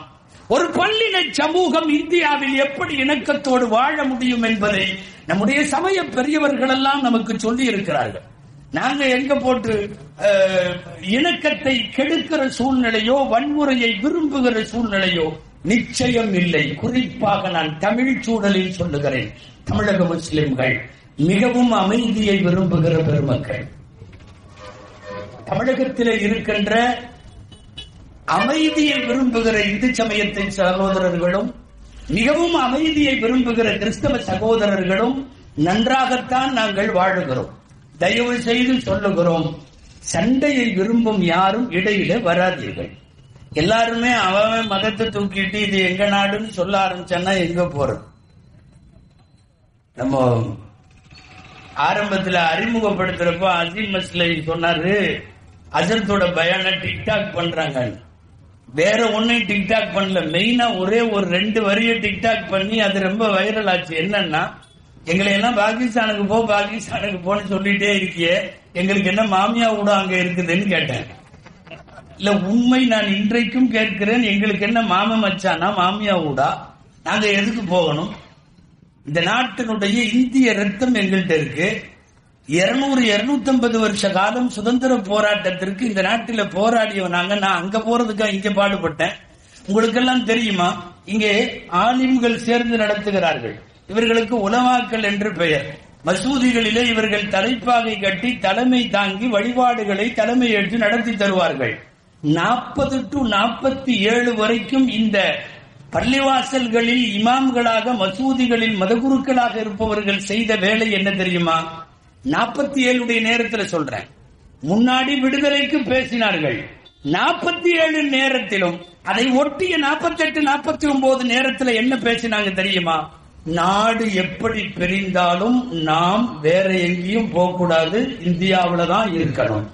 ஒரு பல்லின சமூகம் இந்தியாவில் எப்படி இணக்கத்தோடு வாழ முடியும் என்பதை நம்முடைய சமய பெரியவர்கள் எல்லாம் நமக்கு சொல்லி இருக்கிறார்கள். நாங்க எங்க போட்டு இணக்கத்தை கெடுக்கிற சூழ்நிலையோ வன்முறையை விரும்புகிற சூழ்நிலையோ நிச்சயம் இல்லை. குறிப்பாக நான் தமிழ் சூழலில் சொல்லுகிறேன். தமிழக முஸ்லிம்கள் மிகவும் அமைதியை விரும்புகிற பெருமக்கள். தமிழகத்தில் இருக்கின்ற அமைதியை விரும்புகிற இந்து சமயத்தின் சகோதரர்களும் மிகவும் அமைதியை விரும்புகிற கிறிஸ்தவ சகோதரர்களும் நன்றாகத்தான் நாங்கள் வாழுகிறோம். தயவு செய்து சொல்லுகிறோம், சண்டையை விரும்பும் யாரும் இடையில வராதீர்கள். எல்லாருமே அவன் மதத்தை தூக்கிட்டு இது எங்க நாடுன்னு சொல்ல ஆரம்பிச்சான்னா எங்க போறது? நம்ம ஆரம்பத்தில் அறிமுகப்படுத்துறப்ப அசீம் மஸ்லை சொன்னாரு, அஜரத்தோட பயான டிக்டாக் பண்றாங்க. வேற ஒன்னையும் டிக்டாக் பண்ணல, மெயினா ஒரே ஒரு 2 வரியை டிக்டாக் பண்ணி அது ரொம்ப வைரல் ஆச்சு. என்னன்னா, எங்களை எல்லாம் பாகிஸ்தானுக்கு பாகிஸ்தானுக்கு போன்னு சொல்லிட்டே இருக்கியே, எங்களுக்கு என்ன மாமியா கூட அங்க இருக்குதுன்னு கேட்டேன். இல்ல உண்மை நான் இன்றைக்கும் கேட்கிறேன், எங்களுக்கு என்ன மாம மச்சானா மாமியா ஊடா? நாங்க எதுக்கு போகணும்? இந்த நாட்டினுடைய இந்திய ரத்தம் எங்கள்கிட்ட இருக்கு. 200-250 வருஷ காலம் சுதந்திர போராட்டத்திற்கு இந்த நாட்டில போராடியவனாங்க. நான் அங்க போறதுக்கா இங்க பாடுபட்டேன். உங்களுக்கெல்லாம் தெரியுமா, இங்கே ஆலிம்கள் சேர்ந்து நடத்துகிறார்கள். இவர்களுக்கு உலமாக்கள் என்று பெயர். மசூதிகளிலே இவர்கள் தலைப்பாகை கட்டி தலைமை தாங்கி வழிபாடுகளை தலைமை ஏற்று நடத்தி தருவார்கள். 40 to 47 வரைக்கும் இந்த பள்ளிவாசல்களில் இமாம்களாக மசூதிகளில் மதகுருக்களாக இருப்பவர்கள் செய்த வேலை என்ன தெரியுமா? 47 நேரத்தில் சொல்றேன், முன்னாடி விடுதலைக்கு பேசினார்கள். 47 நேரத்திலும் அதை ஒட்டிய 48-49 நேரத்தில் என்ன பேசினாங்க தெரியுமா? நாடு எப்படி பிரிந்தாலும் நாம் வேற எங்கேயும் போகக்கூடாது, இந்தியாவில தான் இருக்கணும்.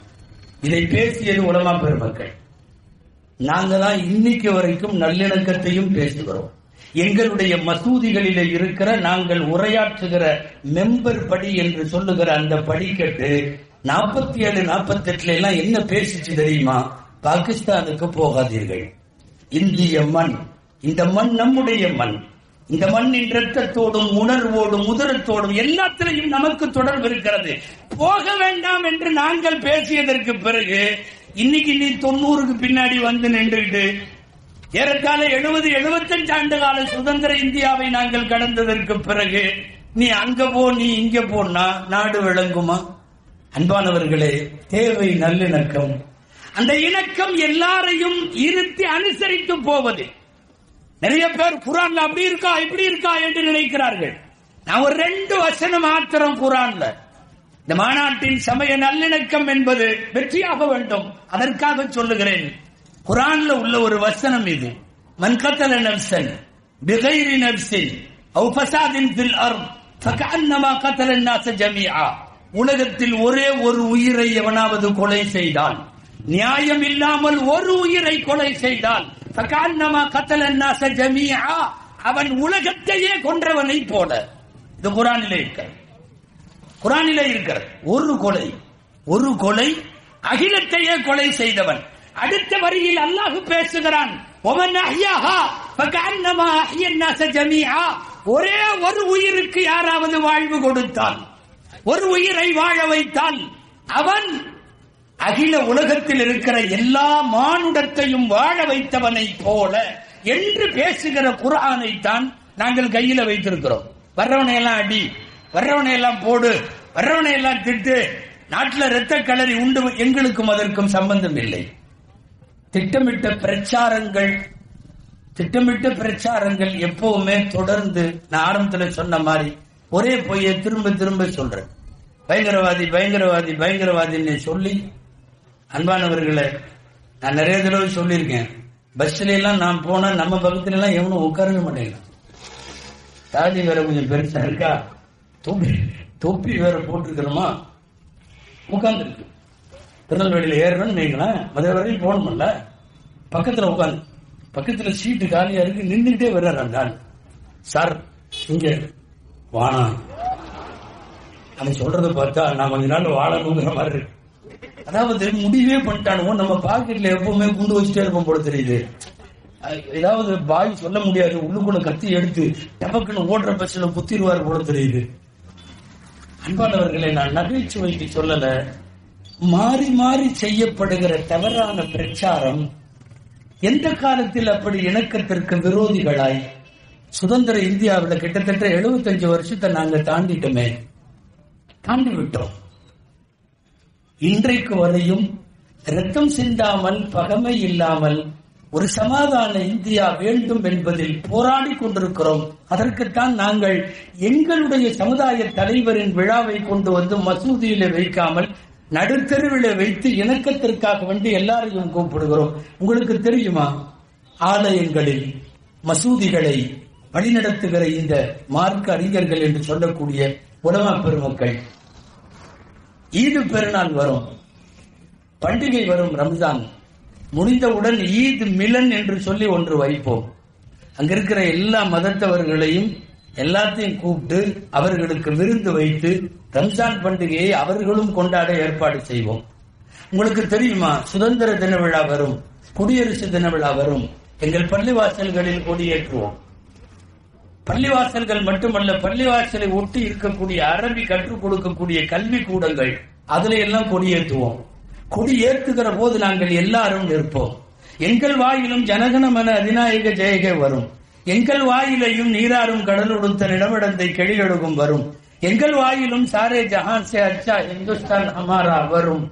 இதை பேசியது உலமா பெருமக்கள். நாங்க தான் இன்னைக்கு வரைக்கும் நல்லிணக்கத்தையும் பேசுகிறோம். எங்களுடைய மசூதிகளிலே இருக்கிற நாங்கள் உரையாற்றுகிற மெம்பர் படி என்று சொல்லுகிற அந்த படிக்கட்டு 47-48 எல்லாம் என்ன பேசிச்சு தெரியுமா? பாகிஸ்தானுக்கு போகாதீர்கள், இந்திய மண், இந்த மண் நம்முடைய மண், இந்த மண்ணின் ரத்தத்தோடும் உணர்வோடும் உதரத்தோடும் எல்லாத்திலையும் நமக்கு தொடர்பு இருக்கிறது, போக வேண்டாம் என்று நாங்கள் பேசியதற்கு பிறகு இன்னைக்கு நீ 90க்கு பின்னாடி வந்து நின்றுட்டு ஏறத்தாழ 70-75 ஆண்டு கால சுதந்திர இந்தியாவை நாங்கள் கடந்ததற்கு பிறகு நீ அங்க போ நீ இங்க போனா நாடு விளங்குமா? அன்பானவர்களே, தேவை நல்லிணக்கம். அந்த இணக்கம் எல்லாரையும் இருத்தி அனுசரித்து போவது. நிறைய பேர் குரான்ல அப்படி இருக்கா இப்படி இருக்கா என்று நினைக்கிறார்கள். நான் ஒரு 2 வசனம் மாத்திரம் குரான்ல, இந்த மாநாட்டின் சமய நல்லிணக்கம் என்பது வெற்றியாக வேண்டும், அதற்காக சொல்லுகிறேன். குரான்ல உள்ள ஒரு வசனம் இது. மன் கத்தல நஃப்ஸன் பிகைரி நஃப்ஸின் அவ் ஃபஸாதின் ஃபில் அர்த் ஃபகஅன்னமா கத்தல الناس ஜமீஆ. உலகத்தில் ஒரே ஒரு உயிரை எவனாவது கொலை செய்தான், நியாயம் இல்லாமல் ஒரு உயிரை கொலை செய்தால் அவன் உலகத்தையே கொன்றவனை போல. இது குர்ஆனிலே இருக்கிறது. ஒரு கொலை அகிலத்தையே கொலை செய்தவன். அடுத்த வரியில் அல்லாஹ் பேசுகிறான், ஒரே ஒரு உயிருக்கு யாராவது வாழ்வு கொடுத்தால், ஒரு உயிரை வாழ வைத்தால் அவன் அகில உலகத்தில் இருக்கிற எல்லா மானுடத்தையும் வாழ வைத்தவனை போல என்று பேசுகிற குர்ஆனை தான் நாங்கள் கையில வைத்திருக்கிறோம். வர்றவனை எல்லாம் அடி, வர்றவனை எல்லாம் போடு, வர்றவனை எல்லாம் திட்டு, நாட்டில் இரத்த களரி உண்டு, எங்களுக்கும் அதற்கும் சம்பந்தம் இல்லை. திட்டமிட்ட பிரச்சாரங்கள் எப்பவுமே தொடர்ந்து, நான் ஆரம்பத்தில் சொன்ன மாதிரி ஒரே பொய்ய திரும்ப திரும்ப சொல்றேன். பயங்கரவாதி பயங்கரவாதி பயங்கரவாதின்னு சொல்லி, அன்பானவர்களை நான் நிறைய தடவை சொல்லியிருக்கேன். பஸ்ல எல்லாம் நான் போனா நம்ம பக்கத்துல எல்லாம் எவனும் உட்காரவே மாட்டேங்கிறான். தாடி வேற கொஞ்சம் பெருசா இருக்கா, தொப்பி வேற போட்டிருக்கிறோமா, உட்கார்ந்து இருக்கு. திருநெல்வேலியில ஏறணும்னு நினைக்கலாம், மதுரை வரையும் போகணும்ல, பக்கத்துல உட்காந்து, பக்கத்துல சீட்டு காலியா இருக்கு, நின்றுகிட்டே வர்றாரு அந்த ஆள். சார் இங்க வானா, நம்ம சொல்றத பார்த்தா நான் கொஞ்ச நாள் வாழணுங்கிற மாதிரி இருக்கு. அதாவது முடிவே பண்ணிட்டானுவோ, நம்ம பாக்கெட்ல எப்பவுமே குண்டு வச்சுட்டே இருப்போம் போல தெரியுது. ஏதாவது பாய் சொல்ல முடியாது, உள்ளுக்குள்ள கத்தி எடுத்து டபக்குன்னு ஓடுற பஸ்ல குத்திடுவார் போல தெரியுது. அன்பானவர்களை நான் நகைச்சுவைக்கு சொல்லல, மாறி மாறி செய்யப்படுகிற தவறான பிரச்சாரம் எந்த காலத்தில் அப்படி இணக்கத்திற்கு விரோதிகளாய் சுதந்திர இந்தியாவில் கிட்டத்தட்ட 75 வருஷத்தை நாங்க தாண்டி விட்டோம். இன்றைக்கு வரையும் ரத்தம் சிந்தாமல், பகமை இல்லாமல் ஒரு சமாதான இந்தியா வேண்டும் என்பதில் போராடி கொண்டிருக்கிறோம். அதற்குத்தான் நாங்கள் எங்களுடைய சமுதாய தலைவரின் விழாவை கொண்டு வந்து மசூதியில வைக்காமல் நடுத்தருவில வைத்து இணக்கத்திற்காக வேண்டி எல்லாரையும் கூப்பிடுகிறோம். உங்களுக்கு தெரியுமா, ஆலயங்களில் மசூதிகளை வழிநடத்துகிற இந்த மார்க்க அறிஞர்கள் என்று சொல்லக்கூடிய உலமா பெருமக்கள், ஈது பெருநாள் வரும், பண்டிகை வரும், ரம்ஜான் முடிந்தவுடன் ஈத் மிலன் என்று சொல்லி ஒன்று வைப்போம். அங்க இருக்கிற எல்லா மதத்தவர்களையும் எல்லாத்தையும் கூப்பிட்டு அவர்களுக்கு விருந்து வைத்து ரம்ஜான் பண்டிகையை அவர்களும் கொண்டாட ஏற்பாடு செய்வோம். உங்களுக்கு தெரியுமா, சுதந்திர தின விழா வரும், குடியரசு தின விழா வரும், எங்கள் பள்ளிவாசல்களில் கொடியேற்றுவோம். பள்ளிவாசல்கள் மட்டுமல்ல, பள்ளிவாசலை ஒட்டி இருக்கக்கூடிய அரபி கற்றுக் கொடுக்கக்கூடிய கல்வி கூடங்கள், அதுல எல்லாம் கொடியேற்றுவோம். கொடியேற்றுகிற போது நாங்கள் எல்லாரும் நிற்போம். எங்கள் வாயிலும் ஜனகணமன அதிநாயக ஜெயக வரும், எங்கள் வாயிலையும் நீராறும் கடலுடுத்த நிலமடந்தை கெளியொழுகும் வரும், எங்கள் வாயிலும் சாரே ஜஹான் சே அச்சா இந்துஸ்தான் ஹமாரா வரும்.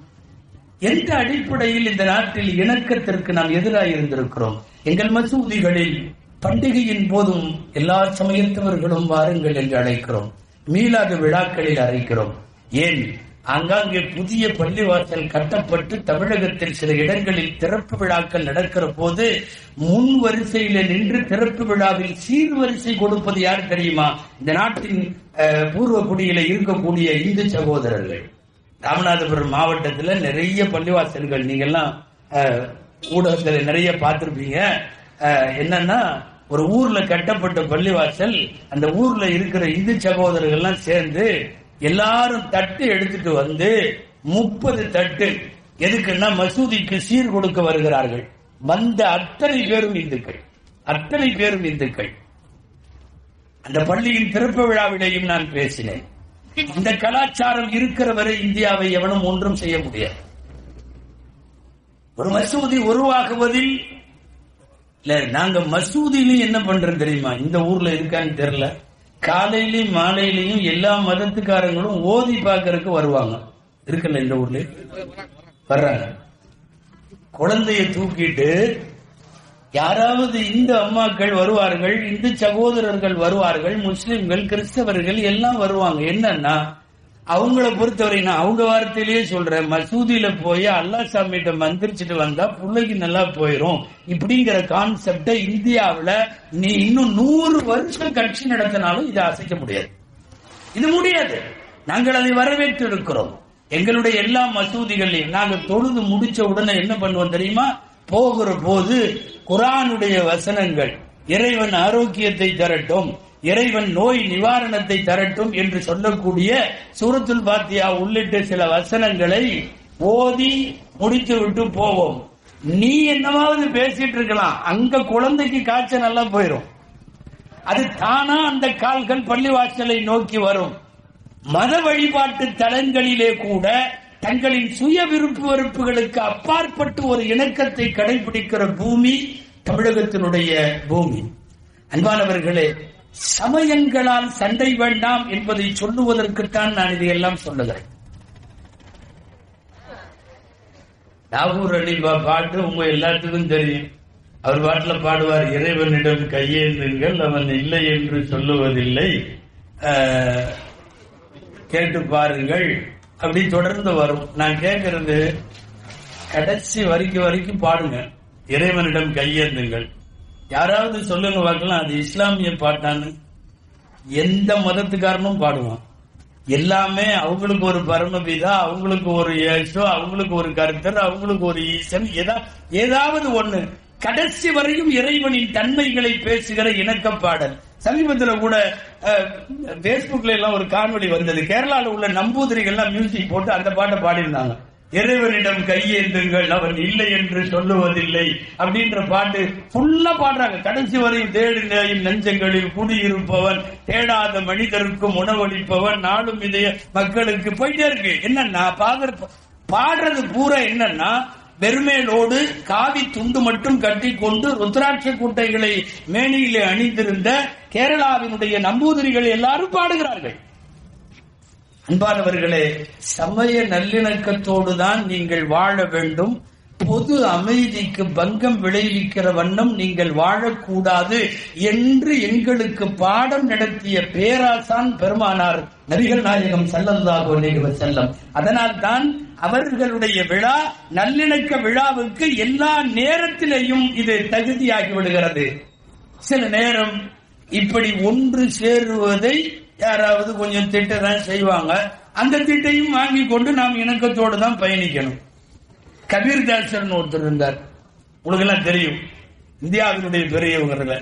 எந்த அடிப்படையில் இந்த நாட்டில் இணக்கத்திற்கு நாம் எதிராக இருந்திருக்கிறோம்? எங்கள் மசூதிகளில் பண்டிகையின் போதும் எல்லா சமயத்தவர்களும் வாருங்கள் என்று அழைக்கிறோம். மீளாத விழாக்களில் அழைக்கிறோம். ஏன், ஆங்காங்கே புதிய பள்ளிவாசல் கட்டப்பட்டு தமிழகத்தில் சில இடங்களில் திறப்பு விழாக்கள் நடக்கிற போது முன் வரிசையில நின்று திறப்பு விழாவில் சீர்வரிசை கொடுப்பது யார் தெரியுமா? இந்த நாட்டின் பூர்வ குடியில இருக்கக்கூடிய இந்து சகோதரர்கள். ராமநாதபுரம் மாவட்டத்தில் நிறைய பள்ளிவாசல்கள் நீங்க எல்லாம் ஊடகத்தில் நிறைய பார்த்திருப்பீங்க. என்னன்னா, ஒரு ஊர்ல கட்டப்பட்ட பள்ளிவாசல், அந்த ஊர்ல இருக்கிற இந்து சகோதரர்கள் எல்லாம் சேர்ந்து எல்லாரும் தட்டு எடுத்துட்டு வந்து 30 தட்டு எதுக்குன்னா மசூதிக்கு சீர் கொடுக்க வருகிறார்கள். வந்த அத்தனை பேரும் இந்துக்கள். அந்த பள்ளியின் திறப்பு விழாவிலையும் நான் பேசினேன். இந்த கலாச்சாரம் இருக்கிற வரை இந்தியாவை எவனும் ஒன்றும் செய்ய முடியாது. ஒரு மசூதி உருவாகுவதில் நாங்க மசூதியிலையும் என்ன பண்றோம் தெரியுமா? இந்த ஊர்ல இருக்கான்னு தெரியல, காலையிலையும் மாலையிலையும் எல்லா மதத்துக்காரங்களும் ஓதி பார்க்கறதுக்கு வருவாங்க. இருக்குல்ல, இந்த ஊர்ல வர்றாங்க. குழந்தைய தூக்கிட்டு யாராவது இந்து அம்மாக்கள் வருவார்கள், இந்து சகோதரர்கள் வருவார்கள், முஸ்லிம்கள், கிறிஸ்தவர்கள் எல்லாம் வருவாங்க. என்னன்னா, அவங்கள பொறுத்தவரை நான் அவங்க வார்த்தையிலேயே சொல்றேன், மசூதியில போய் அல்லா சாமிகிட்ட மந்திரிச்சுட்டு வந்தா பிள்ளைக்கு நல்லா போயிரும் இப்படிங்கிற கான்செப்ட இந்தியாவில நீ இன்னும் 100 வருஷம் கட்சி நடத்தினாலும் இதை அசைக்க முடியாது. இது முடியாது. நாங்கள் அதை வரவேற்று இருக்கிறோம். எங்களுடைய எல்லா மசூதிகளையும் நாங்க தொழுது முடிச்ச உடனே என்ன பண்ணுவோம் தெரியுமா? போகிற போது குர்ஆனுடைய வசனங்கள், இறைவன் ஆரோக்கியத்தை தரட்டும், இறைவன் நோய் நிவாரணத்தை தரட்டும் என்று சொல்லக்கூடிய சூரத்துல் ஃபாத்திஹா உள்ளிட்ட சில வசனங்களை ஓதி முடித்து விட்டு போவோம். நீ என்னவாவது பேசிட்டு இருக்கலாம், அங்க குழந்தைக்கு காய்ச்சல் நல்லா போயிடும். அது தானா அந்த கால்கள் பள்ளிவாசலை நோக்கி வரும். மத வழிபாட்டு தலங்களிலே கூட தங்களின் சுய விருப்பு வெறுப்புகளுக்கு அப்பாற்பட்டு ஒரு இணக்கத்தை கடைபிடிக்கிற பூமி தமிழகத்தினுடைய பூமி. அன்பானவர்களே, சமயங்களால் சண்டை வேண்டாம் என்பதை சொல்லுவதற்குத்தான் நான் இதையெல்லாம் சொல்லுகிறேன். நாகூர் அலி பாட்டு உங்க எல்லாத்துக்கும் தெரியும். அவர் பாட்டுல பாடுவார், இறைவனிடம் கையேந்துங்கள், அவன் இல்லை என்று சொல்லுவதில்லை, கேட்டு பாருங்கள், அப்படி தொடர்ந்து வரும். நான் கேட்கறது, கடைசி வரைக்கும் பாடுங்க, இறைவனிடம் கையேந்துங்கள். யாராவது சொல்லுங்க பார்க்கலாம், அது இஸ்லாமிய பாட்டான்னு. எந்த மதத்துக்காரனும் பாடுவான். எல்லாமே அவங்களுக்கு ஒரு பரமபிதா, அவங்களுக்கு ஒரு இயேசு, அவங்களுக்கு ஒரு கர்த்தர், அவங்களுக்கு ஒரு ஈசன், ஏதாவது ஒண்ணு. கடைசி வரையும் இறைவனின் தன்மைகளை பேசுகிற இணக்கப்பாடல். சமீபத்தில் கூட பேஸ்புக்ல எல்லாம் ஒரு காணொலி வந்தது. கேரளாவில் உள்ள நம்பூதிரிகள் எல்லாம் மியூசிக் போட்டு அந்த பாட்டை பாடிருந்தாங்க. இறைவனிடம் கையேந்துங்கள், அவன் இல்லை என்று சொல்லுவதில்லை அப்படின்ற பாட்டு ஃபுல்லா பாடுறாங்க. கடைசி வரையும் தேடினையும் நெஞ்சங்களில் குடியிருப்பவன், தேடாத மனிதருக்கும் உணவளிப்பவன், நாளும் இதய மக்களுக்கு போயிட்டே இருக்கு. என்னன்னா பாடுறது பூரா என்னன்னா, பெருமேலோடு காவி துண்டு மட்டும் கட்டி கொண்டு ருத்ராட்ச கூட்டைகளை மேனியிலே அணிந்திருந்த கேரளாவினுடைய நம்பூதிரிகள் எல்லாரும் பாடுகிறார்கள். அன்பானவர்களே, சமய நல்லிணக்கத்தோடு தான் நீங்கள் வாழ வேண்டும். பொது அமைதிக்கு பங்கம் விளைவிக்கிற வண்ணம் நீங்கள் வாழக்கூடாது என்று எங்களுக்கு பாடம் நடத்திய பேராசான் பெருமானார் நபிகள் நாயகம் ஸல்லல்லாஹு அலைஹி வஸல்லம். அதனால் தான் அவர்களுடைய விழா நல்லிணக்க விழாவுக்கு எல்லா நேரத்திலேயும் இது தகுதியாகி விடுகிறது. சில நேரம் இப்படி ஒன்று சேருவதை யாராவது கொஞ்சம் திட்டதான் செய்வாங்க. அந்த திட்டையும் வாங்கி கொண்டு நாம் இணக்கத்தோடு தான் பயணிக்கணும். கபீர்தாசர் ஒருத்தர் இருந்தார், உங்களுக்கு எல்லாம் தெரியும், இந்தியாவினுடைய பெரியவங்க.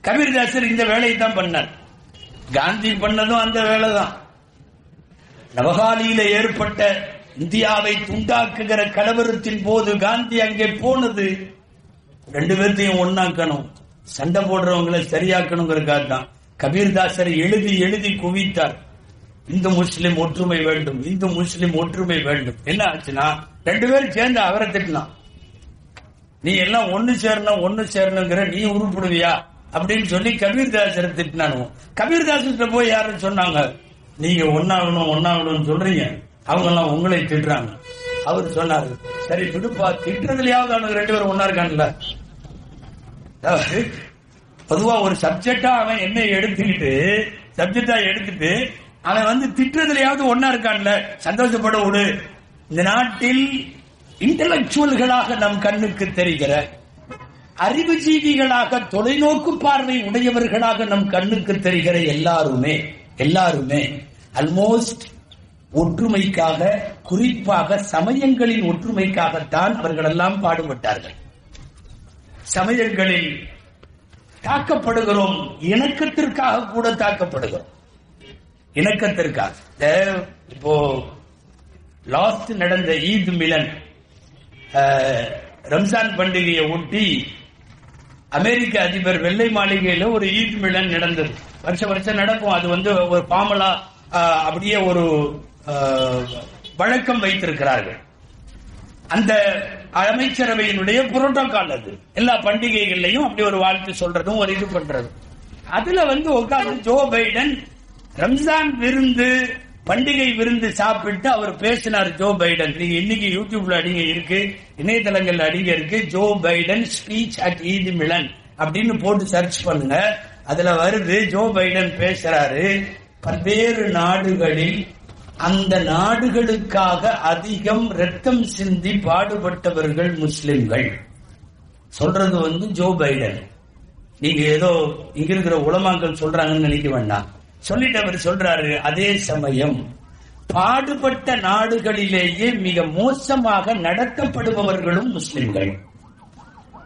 கபீர்தாசர் இந்த வேலையை தான் பண்ணார். காந்தி பண்ணதும் அந்த வேலை தான். நவகாலியில ஏற்பட்ட இந்தியாவை துண்டாக்குகிற கலவரத்தின் போது காந்தி அங்கே போனது ரெண்டு பேர்த்தையும் ஒன்னாக்கணும், சண்டை போடுறவங்களை சரியாக்கணுங்கிறதுக்காக தான். கபீர்தாசரை எழுதி குவித்தார். இந்து முஸ்லிம் ஒற்றுமை வேண்டும், இந்து முஸ்லிம் ஒற்றுமை வேண்டும். என்ன ஆச்சுன்னா, ரெண்டு பேரும் சேர்ந்து அவரை திட்டினான். நீ எல்லாம் ஒன்னு சேரணுங்கிற, நீ உருப்படுவியா அப்படின்னு சொல்லி கபீர்தாசரை திட்டினானுவோம். கபீர்தாசர்கிட்ட போய் யாரும் சொன்னாங்க, நீங்க ஒன்னாகணும் சொல்றீங்க, அவங்க எல்லாம் உங்களை திட்டுறாங்க. அவர் சொன்னாரு, சரி விடுப்பா, திட்டுறதுலயாவது அவனுக்கு ரெண்டு பேரும் ஒன்னா இருக்கான்ல. பொதுவா ஒரு சப்ஜெக்டா அவன் என்ன எடுத்துட்டு அவன் திட்டுறதுலயாவது ஒன்னா இருக்கான்ல, சந்தோஷப்பட விடு. இந்த நாட்டில் இன்டலெக்சுவல்களாக நம் கண்ணுக்கு தெரிகிற, அறிவுஜீவிகளாக தொலைநோக்கு பார்வை உடையவர்களாக நம் கண்ணுக்கு தெரிகிற எல்லாருமே அல்மோஸ்ட் ஒற்றுமைக்காக, குறிப்பாக சமயங்களின் ஒற்றுமைக்காகத்தான் அவர்கள் எல்லாம் பாடுபட்டார்கள். சமயங்களில் தாக்கப்படுகிறோம், இணக்கத்திற்காக கூட தாக்கப்படுகிறோம். இணக்கத்திற்காக இப்போ லாஸ்ட் நடந்த ஈத் மிலன், ரம்ஜான் பண்டிகையை ஒட்டி அமெரிக்க அதிபர் வெள்ளை மாளிகையில ஒரு ஈத் மிலன் நடந்தது. வருஷம் நடக்கும். அது ஒரு பாமலா அப்படியே ஒரு வழக்கம் வைத்திருக்கிறார்கள். அந்த அமைச்சரவையினுடைய புரோட்டோகால் அது. எல்லா பண்டிகைகள்லையும் அப்படி ஒரு வாழ்த்து சொல்றதும் ஒரு இது பண்றதும். அதுல உட்கார்ந்து ஜோ பைடன் ரம்ஜான் விருந்து, பண்டிகை விருந்து சாப்பிட்டு அவர் பேசினார். ஜோ பைடன், நீங்க இன்னைக்கு யூடியூப்ல அடிங்க இருக்கு, இணையதளங்கள்ல அடிங்க இருக்கு, Joe Biden speech at Eid Milan அப்படின்னு போட்டு சர்ச் பண்ணுங்க. அதுல வருது, ஜோ பைடன் பேசுறாரு, பல்வேறு நாடுகளில் அந்த நாடுகளுக்காக அதிகம் ரத்தம் சிந்தி பாடுபட்டவர்கள் முஸ்லிம்கள். சொல்றது ஜோ பைடன். நீங்க ஏதோ இங்க இருக்கிற உலமாக்கள் சொல்றாங்கன்னு நினைக்க வேண்டாம். சொல்லிட்டு அவர் சொல்றாரு, அதே சமயம் பாடுபட்ட நாடுகளிலேயே மிக மோசமாக நடத்தப்படுபவர்களும் முஸ்லிம்கள்.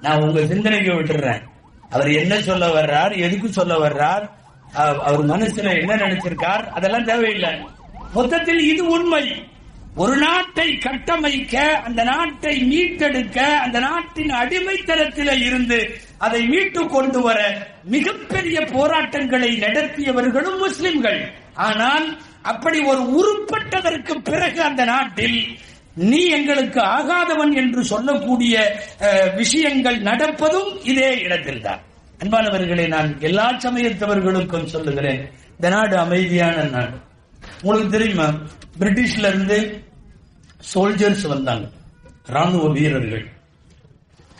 நான் உங்க சிந்தனைக்கு விட்டுறேன். அவர் என்ன சொல்ல வர்றார், எதுக்கு சொல்ல வர்றார், அவர் மனசுல என்ன நினைச்சிருக்கார், அதெல்லாம் தேவையில்லை. மொத்தத்தில் இது உண்மை. ஒரு நாட்டை கட்டமைக்க, அந்த நாட்டை மீட்டெடுக்க, அந்த நாட்டின் அடிமைத்தனத்தில இருந்து அதை மீட்டு கொண்டு வர மிகப்பெரிய போராட்டங்களை நடத்தியவர்களும் முஸ்லிம்கள். ஆனால் அப்படி ஒரு உருப்பட்டதற்கு பிறகு அந்த நாட்டில் நீ எங்களுக்கு ஆகாதவன் என்று சொல்லக்கூடிய விஷயங்கள் நடப்பதும் இதே இடத்தில்தான். அன்பானவர்களை, நான் எல்லா சமயத்தவர்களுக்கும் சொல்லுகிறேன், இந்த நாடு அமைதியான நாடு. உங்களுக்கு தெரியுமா, பிரிட்டிஷ்ல இருந்து சோல்ஜர்ஸ் வந்தாங்க, ராணுவ வீரர்கள்.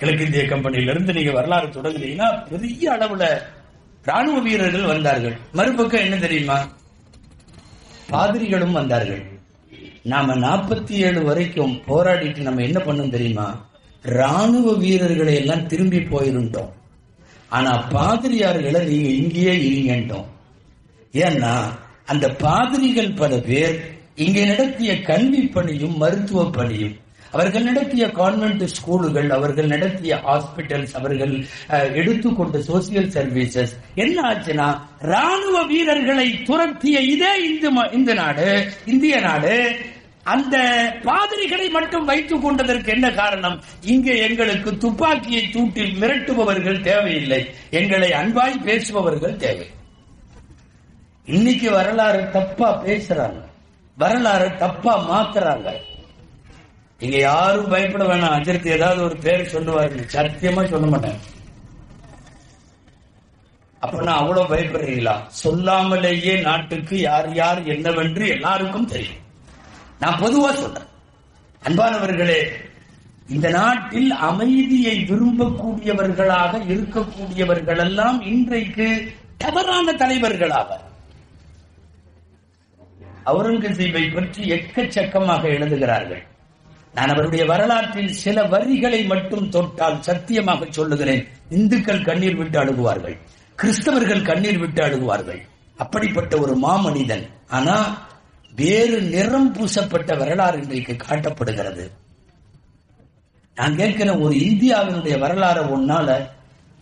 கிழக்கிந்திய கம்பெனியில இருந்து நீங்க வரலாறு தொடங்குனீங்கன்னா பெரிய அளவுல ராணுவ வீரர்கள் வந்தார்கள். மறுபக்கம் என்ன தெரியுமா, பாதிரிகளும் வந்தார்கள். நாம 47 வரைக்கும் போராடிட்டு நம்ம என்ன பண்ணோம் தெரியுமா, ராணுவ வீரர்களை எல்லாம் திரும்பி போயிருந்தோம். ஆனா பாதிரியார்களை நீங்க இங்கேயே இருங்கட்டோம். ஏன்னா அந்த பாதிரிகள் பல பேர் இங்கே நடத்திய கல்வி பணியும் மருத்துவ பணியும், அவர்கள் நடத்திய கான்வென்ட் ஸ்கூலுகள், அவர்கள் நடத்திய ஹாஸ்பிட்டல்ஸ், அவர்கள் எடுத்துக்கொண்ட சோசியல் சர்வீசஸ் என்ன ஆச்சுன்னா, ராணுவ வீரர்களை துரத்திய இதே இந்த நாடு, இந்திய நாடு, அந்த பாதிரிகளை மட்டும் வைத்துக் கொண்டதற்கு என்ன காரணம்? இங்கே எங்களுக்கு துப்பாக்கியை தூட்டி மிரட்டுபவர்கள் தேவையில்லை, எங்களை அன்பாய் பேசுபவர்கள் தேவை. இன்னைக்கு வரலாறு தப்பா பேசுறாங்க, வரலாறு தப்பா மாத்துறாங்க. இங்க யாரும் பயப்பட வேணாம். அஜர்த்து ஏதாவது ஒரு பேர் சொல்லுவாரு, சத்தியமா சொல்ல மாட்டேன். அப்ப நான் அவ்வளவு பயப்படுறீங்களா? சொல்லாமலேயே நாட்டுக்கு யார் யார் என்னவென்று எல்லாருக்கும் தெரியும். நான் பொதுவா சொல்றேன். அன்பானவர்களே, இந்த நாட்டில் அமைதியை விரும்பக்கூடியவர்களாக இருக்கக்கூடியவர்கள் எல்லாம் இன்றைக்கு தவறான தலைவர்களாக. அவுரங்கசீபை பற்றி எக்கச்சக்கமாக எழுதுகிறார்கள். நான் அவருடைய வரலாற்றில் சில வரிகளை மட்டும் தொட்டால் சத்தியமாக சொல்லுகிறேன், இந்துக்கள் கண்ணீர் விட்டு அழுகுவார்கள், கிறிஸ்தவர்கள் கண்ணீர் விட்டு அழுகுவார்கள். அப்படிப்பட்ட ஒரு மாமனிதன். ஆனா வேறு நிறம் பூசப்பட்ட வரலாறு இன்றைக்கு காட்டப்படுகிறது. நான் கேட்கிற, ஒரு இந்தியாவினுடைய வரலாறு ஒன்னால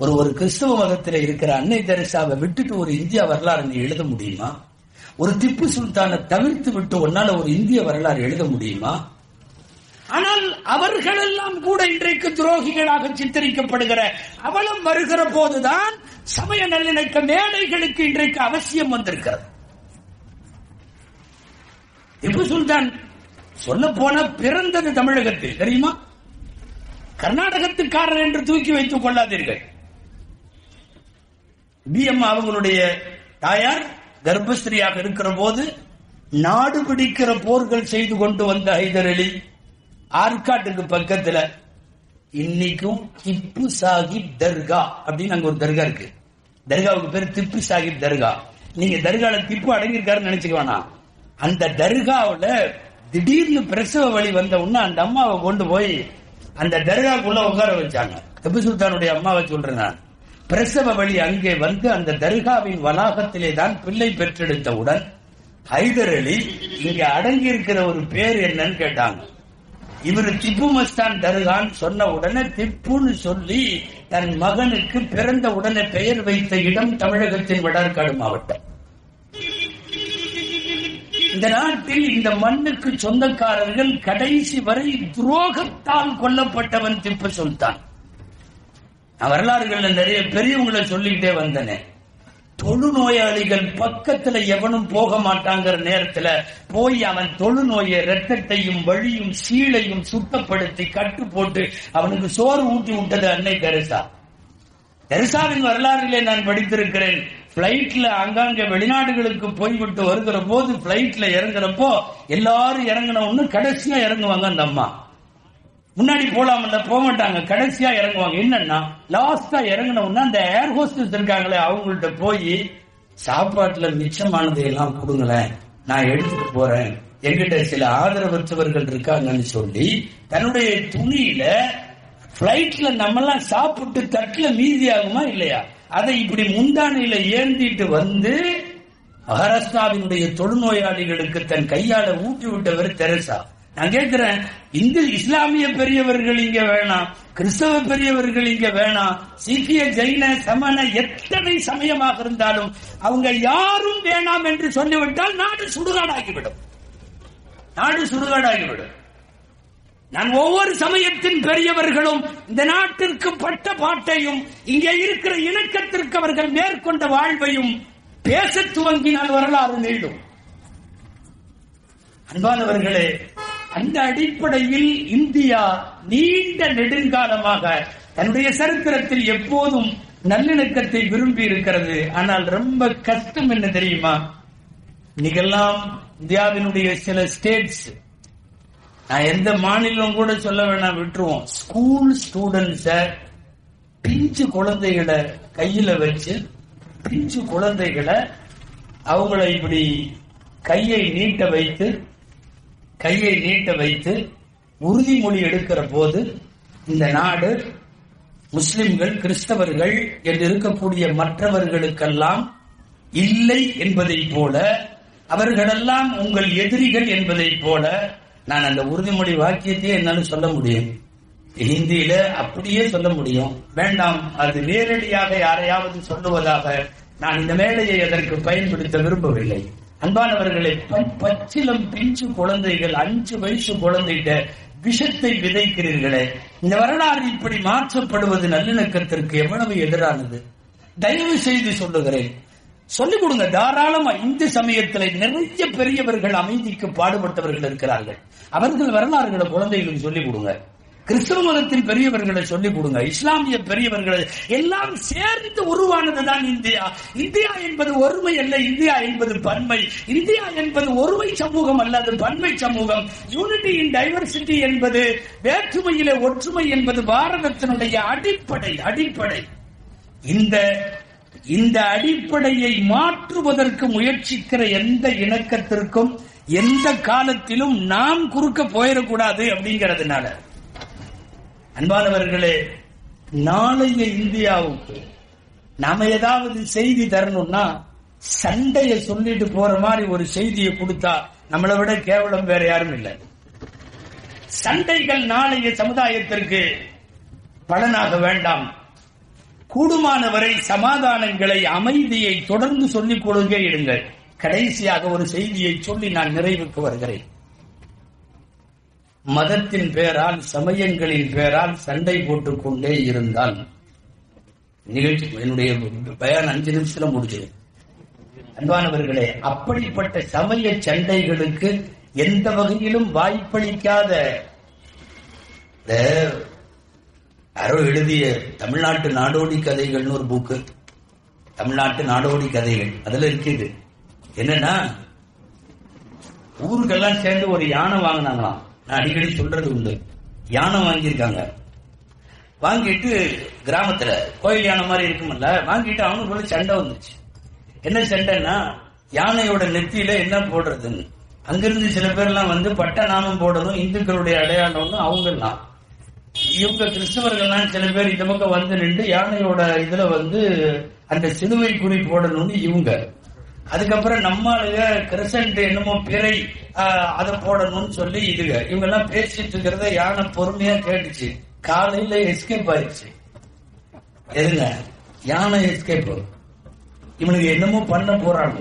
ஒரு கிறிஸ்தவ மதத்தில் இருக்கிற அன்னை தெரசாவை விட்டுட்டு ஒரு இந்தியா வரலாறு நீ எழுத முடியுமா? ஒரு திப்பு சுல்தானை தவிர்த்து விட்டு ஒன்னால ஒரு இந்திய வரலாறு எழுத முடியுமா? ஆனால் அவர்கள் எல்லாம் கூட இன்றைக்கு துரோகிகளாக சித்தரிக்கப்படுகிற அவலம் வருகிற போதுதான் சமய நல்லிணக்க மேடைகளுக்கு இன்றைக்கு அவசியம் வந்திருக்கிறது. திப்பு சுல்தான் சொல்ல போன பிறந்தது தமிழகத்தில், தெரியுமா? கர்நாடகத்துக்காரர் என்று தூக்கி வைத்துக் கொள்ளாதீர்கள். BM அவங்களுடைய தாயார் கர்ப்பஸ்திரியாக இருக்கிற போது நாடு பிடிக்கிற போர்கள் செய்து கொண்டு வந்த ஹைதர் அலி ஆற்காட்டுக்கு பக்கத்துல இன்னைக்கும் திப்பு சாஹிப் தர்கா அப்படின்னு அங்க ஒரு தர்கா இருக்கு. தர்காவுக்கு பேர் திப்பு சாஹிப் தர்கா. நீங்க தர்கால திப்பு அடங்கியிருக்காருன்னு நினைச்சுக்க வேணாம். அந்த தர்காவுல திடீர்னு பிரசவ வலி வந்த உடனே அந்த அம்மாவை கொண்டு போய் அந்த தர்காக்குள்ள உட்கார வச்சாங்க. திப்பு சுல்தானுடைய அம்மாவை சொல்றேன் நான். பிரசவ வலி அங்கே வந்து அந்த தர்காவின் வளாகத்திலே தான் பிள்ளை பெற்றெடுத்தவுடன் ஹைதர் அலி இங்க அடங்கி இருக்கிற ஒரு பேர் என்னன்னு கேட்டாங்க. இவரு திப்பு மஸ்தான் தர்கான்னு சொன்ன உடனே திப்புன்னு சொல்லி தன் மகனுக்கு பிறந்த உடனே பெயர் வைத்த இடம் தமிழகத்தின் வடார்காடு மாவட்டம். இந்த நாட்டில் இந்த மண்ணுக்கு சொந்தக்காரர்கள் கடைசி வரை துரோகத்தால் கொல்லப்பட்டவன் திப்பு சுல்தான். நான் வரலாறுகள்ல நிறைய பெரியவங்களை சொல்லிக்கிட்டே வந்தனே. தொழுநோயாளிகள் பக்கத்துல எவனும் போக மாட்டாங்கிற நேரத்துல போய் அவன் தொழுநோயை ரத்தத்தையும் வழியும் சீளையும் சுத்தப்படுத்தி கட்டு போட்டு அவனுக்கு சோறு ஊட்டி விட்டது அன்னை தெரசா. தெரசாவின் வரலாறிலே நான் படித்திருக்கிறேன். பிளைட்ல அங்கங்க வெளிநாடுகளுக்கு போய்விட்டு வருகிற போது பிளைட்ல இறங்குறப்போ எல்லாரும் இறங்கின ஒண்ணு கடைசியா இறங்குவாங்க அந்த அம்மா. முன்னாடி போலாமல்ல, போக மாட்டாங்க, கடைசியா இறங்குவாங்க. என்னன்னா லாஸ்டா இறங்கினோம்னா அந்த ஏர் ஹோஸ்டஸ் இருக்காங்களே அவங்கள்ட்ட போய் சாப்பாட்டுல மிச்சமானதை எல்லாம் கொடுங்களேன், நான் எடுத்துட்டு போறேன், எங்கிட்ட சில ஆதரவற்றவர்கள் இருக்காங்கன்னு சொல்லி தன்னுடைய துணியில பிளைட்ல நம்மெல்லாம் சாப்பிட்டு தட்டுல மீதி ஆகுமா இல்லையா, அதை இப்படி முந்தானையில ஏந்திட்டு வந்து மகாராஷ்டிராவினுடைய தொழுநோயாளிகளுக்கு தன் கையால ஊட்டி விட்டவர் தெரசா. நான் கேட்கிறேன், இந்து இஸ்லாமிய பெரியவர்கள் இங்க வேணாம், கிறிஸ்தவ பெரியவர்கள் இங்க வேணாம், சீக்கிய ஜெயின சமண எத்தனை சமயமாக இருந்தாலும் அவங்க யாரும் வேணாம் என்று சொல்லிவிட்டால் நாடு சுடுகாடாகிவிடும். நாடு சுடுகாடாகிவிடும். நான் ஒவ்வொரு சமயத்தின் பெரியவர்களும் இந்த நாட்டிற்கு பட்ட பாட்டையும் இங்கே இருக்கிற இணக்கத்திற்கு அவர்கள் மேற்கொண்ட வாழ்வையும் பேச துவங்கினால் வரலாறு நீடும். அன்பானவர்களே, அந்த அடிப்படையில் இந்தியா நீண்ட நெடுங்காலமாக தன்னுடைய சரித்திரத்தில் எப்போதும் நல்லிணக்கத்தை விரும்பி இருக்கிறது. ஆனால் ரொம்ப கஷ்டம் என்ன தெரியுமா? இன்னைக்கெல்லாம் இந்தியாவினுடைய சில ஸ்டேட்ஸ், நான் எந்த மாநிலம் கூட சொல்ல வேணாம், விட்டுருவோம், ஸ்கூல் ஸ்டூடெண்ட்ஸ பிஞ்சு குழந்தைகளை கையில வச்சு, பிஞ்சு குழந்தைகளை அவங்கள இப்படி கையை நீட்ட வைத்து உறுதிமொழி எடுக்கிற போது இந்த நாடு முஸ்லிம்கள், கிறிஸ்தவர்கள் என்று இருக்கக்கூடிய மற்றவர்களுக்கெல்லாம் இல்லை என்பதை போல, அவர்களெல்லாம் உங்கள் எதிரிகள் என்பதை போல, நான் அந்த உறுதிமொழி வாக்கியத்தையே என்னால சொல்ல முடியும், ஹிந்தியில அப்படியே சொல்ல முடியும். வேண்டாம், அது நேரடியாக யாரையாவது சொல்லுவதாக நான் இந்த மேடையை அதற்கு பயன்படுத்த விரும்பவில்லை. அன்பானவர்களை, பச்சிலம் பிஞ்சு குழந்தைகள், 5 வயசு குழந்தைகிட்ட விஷத்தை விதைக்கிறீர்களே, இந்த வரலாறு இப்படி மாற்றப்படுவது நல்லிணக்கத்திற்கு எவ்வளவு எதிரானது? தயவு செய்து சொல்லுகிறேன், சொல்லிக் கொடுங்க தாராளமா. இந்து சமயத்தில் நிறைய பெரியவர்கள் அமைதிக்கு பாடுபட்டவர்கள் இருக்கிறார்கள். அவர்கள் வரலாறுகளை குழந்தைகளுக்கு சொல்லிக் கொடுங்க. கிறிஸ்தவ மதத்தின் பெரியவர்களை சொல்லிக் கொடுங்க. இஸ்லாமிய பெரியவர்களை எல்லாம் சேர்ந்து உருவானதுதான் இந்தியா. இந்தியா என்பது ஒருமை அல்ல, இந்தியா என்பது பன்மை. இந்தியா என்பது ஒருமை சமூகம் அல்ல, அது பன்மை சமூகம். யூனிட்டி இன் டைவர்சிட்டி என்பது, வேற்றுமையிலே ஒற்றுமை என்பது பாரதத்தினுடைய அடிப்படை. இந்த அடிப்படையை மாற்றுவதற்கு முயற்சிக்கிற எந்த இணக்கத்திற்கும் எந்த காலத்திலும் நாம் குறுக்க போயிடக்கூடாது. அப்படிங்கிறதுனால அன்பானவர்களே, நாளைய இந்தியாவுக்கு நாம ஏதாவது செய்தி தரணும்னா சண்டையை சொல்லிட்டு போற மாதிரி ஒரு செய்தியை கொடுத்தா நம்மளை விட கேவலம் வேற யாரும் இல்லை. சண்டைகள் நாளைய சமுதாயத்திற்கு பலனாக வேண்டாம். கூடுமானவரை சமாதானங்களை, அமைதியை தொடர்ந்து சொல்லிக் கொடுங்க இருங்கள். கடைசியாக ஒரு செய்தியை சொல்லி நான் நிறைவுக்கு வருகிறேன். மதத்தின் பெயரால், சமயங்களின் பெயரால் சண்டை போட்டுக் கொண்டே இருந்தால் நிகழ்ச்சி, என்னுடைய பயான் 5 நிமிஷத்துல முடிச்சது. அன்பானவர்களே, அப்படிப்பட்ட சமய சண்டைகளுக்கு எந்த வகையிலும் வாய்ப்பளிக்காத யாரோ எழுதிய தமிழ்நாட்டு நாடோடி கதைகள்னு ஒரு புக்கு, தமிழ்நாட்டு நாடோடி கதைகள், அதுல இருக்குது என்னன்னா, ஊருக்கெல்லாம் சேர்ந்து ஒரு யானை வாங்கினாங்களாம். நான் அடிக்கடி சொல்றது உண்டு. யானை வாங்கியிருக்காங்க. வாங்கிட்டு கிராமத்துல கோயில் யானை மாதிரி இருக்குமல்ல, வாங்கிட்டு அவனுக்குள்ள சண்டை வந்துச்சு. என்ன சண்டைன்னா, யானையோட நெத்தியில என்ன போடுறதுன்னு. அங்கிருந்து சில பேர்லாம் வந்து பட்ட நாமம் போடணும், இந்துக்களுடைய அடையாளம்னு அவங்கெல்லாம். இவங்க கிறிஸ்தவர்கள்லாம் சில பேர் இந்த பக்கம் வந்து நின்று யானையோட இதுல வந்து அந்த சிலுவை குறி போடணும்னு இவங்க. அதுக்கப்புறம் நம்மளுங்க கிரசன்ட் என்னமோ பிறை அதை போடணும்னு சொல்லி இவங்க எல்லாம் பேசிட்டு இருக்கிறத யானை பொறுமையா கேட்டுச்சு. காலையில எஸ்கேப் ஆயிடுச்சு. எதுங்க, யானை எஸ்கேப். இவனுக்கு என்னமோ பண்ண போறாங்க,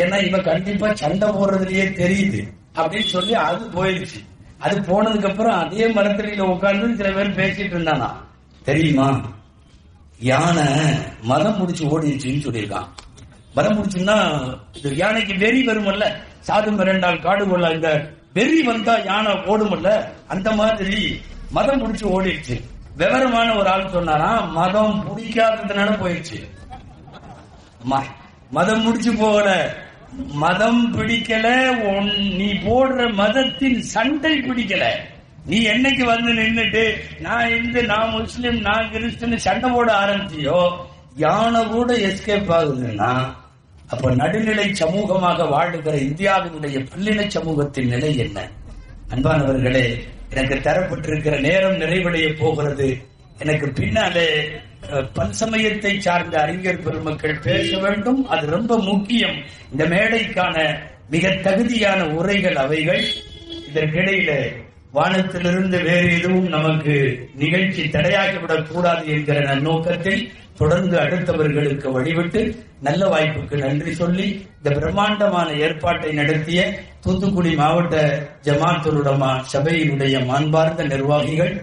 ஏன்னா இவன் கண்டிப்பா சண்டை போடுறதுலயே தெரியுது அப்படின்னு சொல்லி அது போயிடுச்சு. அது போனதுக்கு அப்புறம் அதே மரத்தடியில உட்கார்ந்து சில பேர் பேசிட்டு இருந்தானா தெரியுமா, யானை மதம் முடிச்சு ஓடிடுச்சுன்னு சொல்லியிருக்கான். மதம் முடிச்சுன்னா இது யானைக்கு வெறி வருமல்ல, சாது மிரண்டால் காடு கொள்ள, இந்த வெறி வந்தா யானை ஓடுமல்ல, அந்த மாதிரி மதம் முடிச்சு ஓடிடுச்சு. விவரமான ஒரு ஆள் சொன்னாரா, மதம் பிடிக்காததுனால போயிடுச்சு. மதம் முடிச்சு போகல, மதம் பிடிக்கல, நீ போடுற மதத்தின் சண்டை பிடிக்கல. நீ என்னைக்கு வந்து நின்னுட்டு நான் இந்து, நான் முஸ்லிம், நான் கிறிஸ்டின் சண்டை போட ஆரம்பிச்சியோ, யானை கூட எஸ்கேப் ஆகுதுன்னா அப்ப நடுநிலை சமூகமாக வாழுகிற இந்தியாவினுடைய பல்லின சமூகத்தின் நிலை என்ன? அன்பானவர்களே, எனக்கு தரப்பட்டிருக்கிற நேரம் நிறைவடைய போகிறது. எனக்கு பின்னாலே பல்சமயத்தை சார்ந்த அறிஞர் பெருமக்கள் பேச வேண்டும். அது ரொம்ப முக்கியம். இந்த மேடைக்கான மிக தகுதியான உரைகள் அவைகள். இதற்கிடையில வானத்திலிருந்து வேறு எதுவும் நமக்கு நிகழ்ச்சி தடையாகிவிடக் கூடாது என்கிற நோக்கத்தில் தொடர்ந்து அடுத்தவர்களுக்கு வழிவிட்டு நல்ல வாய்ப்புக்கு நன்றி சொல்லி இந்த பிரம்மாண்டமான ஏற்பாட்டை நடத்திய தூத்துக்குடி மாவட்ட ஜமாத்துல் உலமா சபையினுடைய மாண்பார்ந்த நிர்வாகிகள்,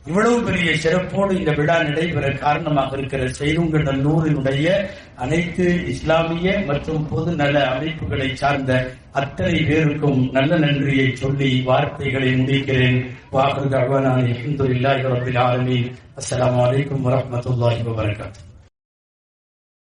இவ்வளவு பெரிய சிறப்போடு இந்த விழா நடைபெற காரணமாக இருக்கிற செய்குங்கநல்லூரினுடைய அனைத்து இஸ்லாமிய மற்றும் பொது நல அமைப்புகளை சார்ந்த அத்தனை பேருக்கும் நல்ல நன்றியை சொல்லி வார்த்தைகளை முடிக்கிறேன். வாஹிரு தஅவானா அல்ஹம்துலில்லாஹி ரப்பில் ஆலமீன். அஸ்ஸலாமு அலைக்கும் வரஹ்மத்துல்லாஹி வபரகாத்துஹு.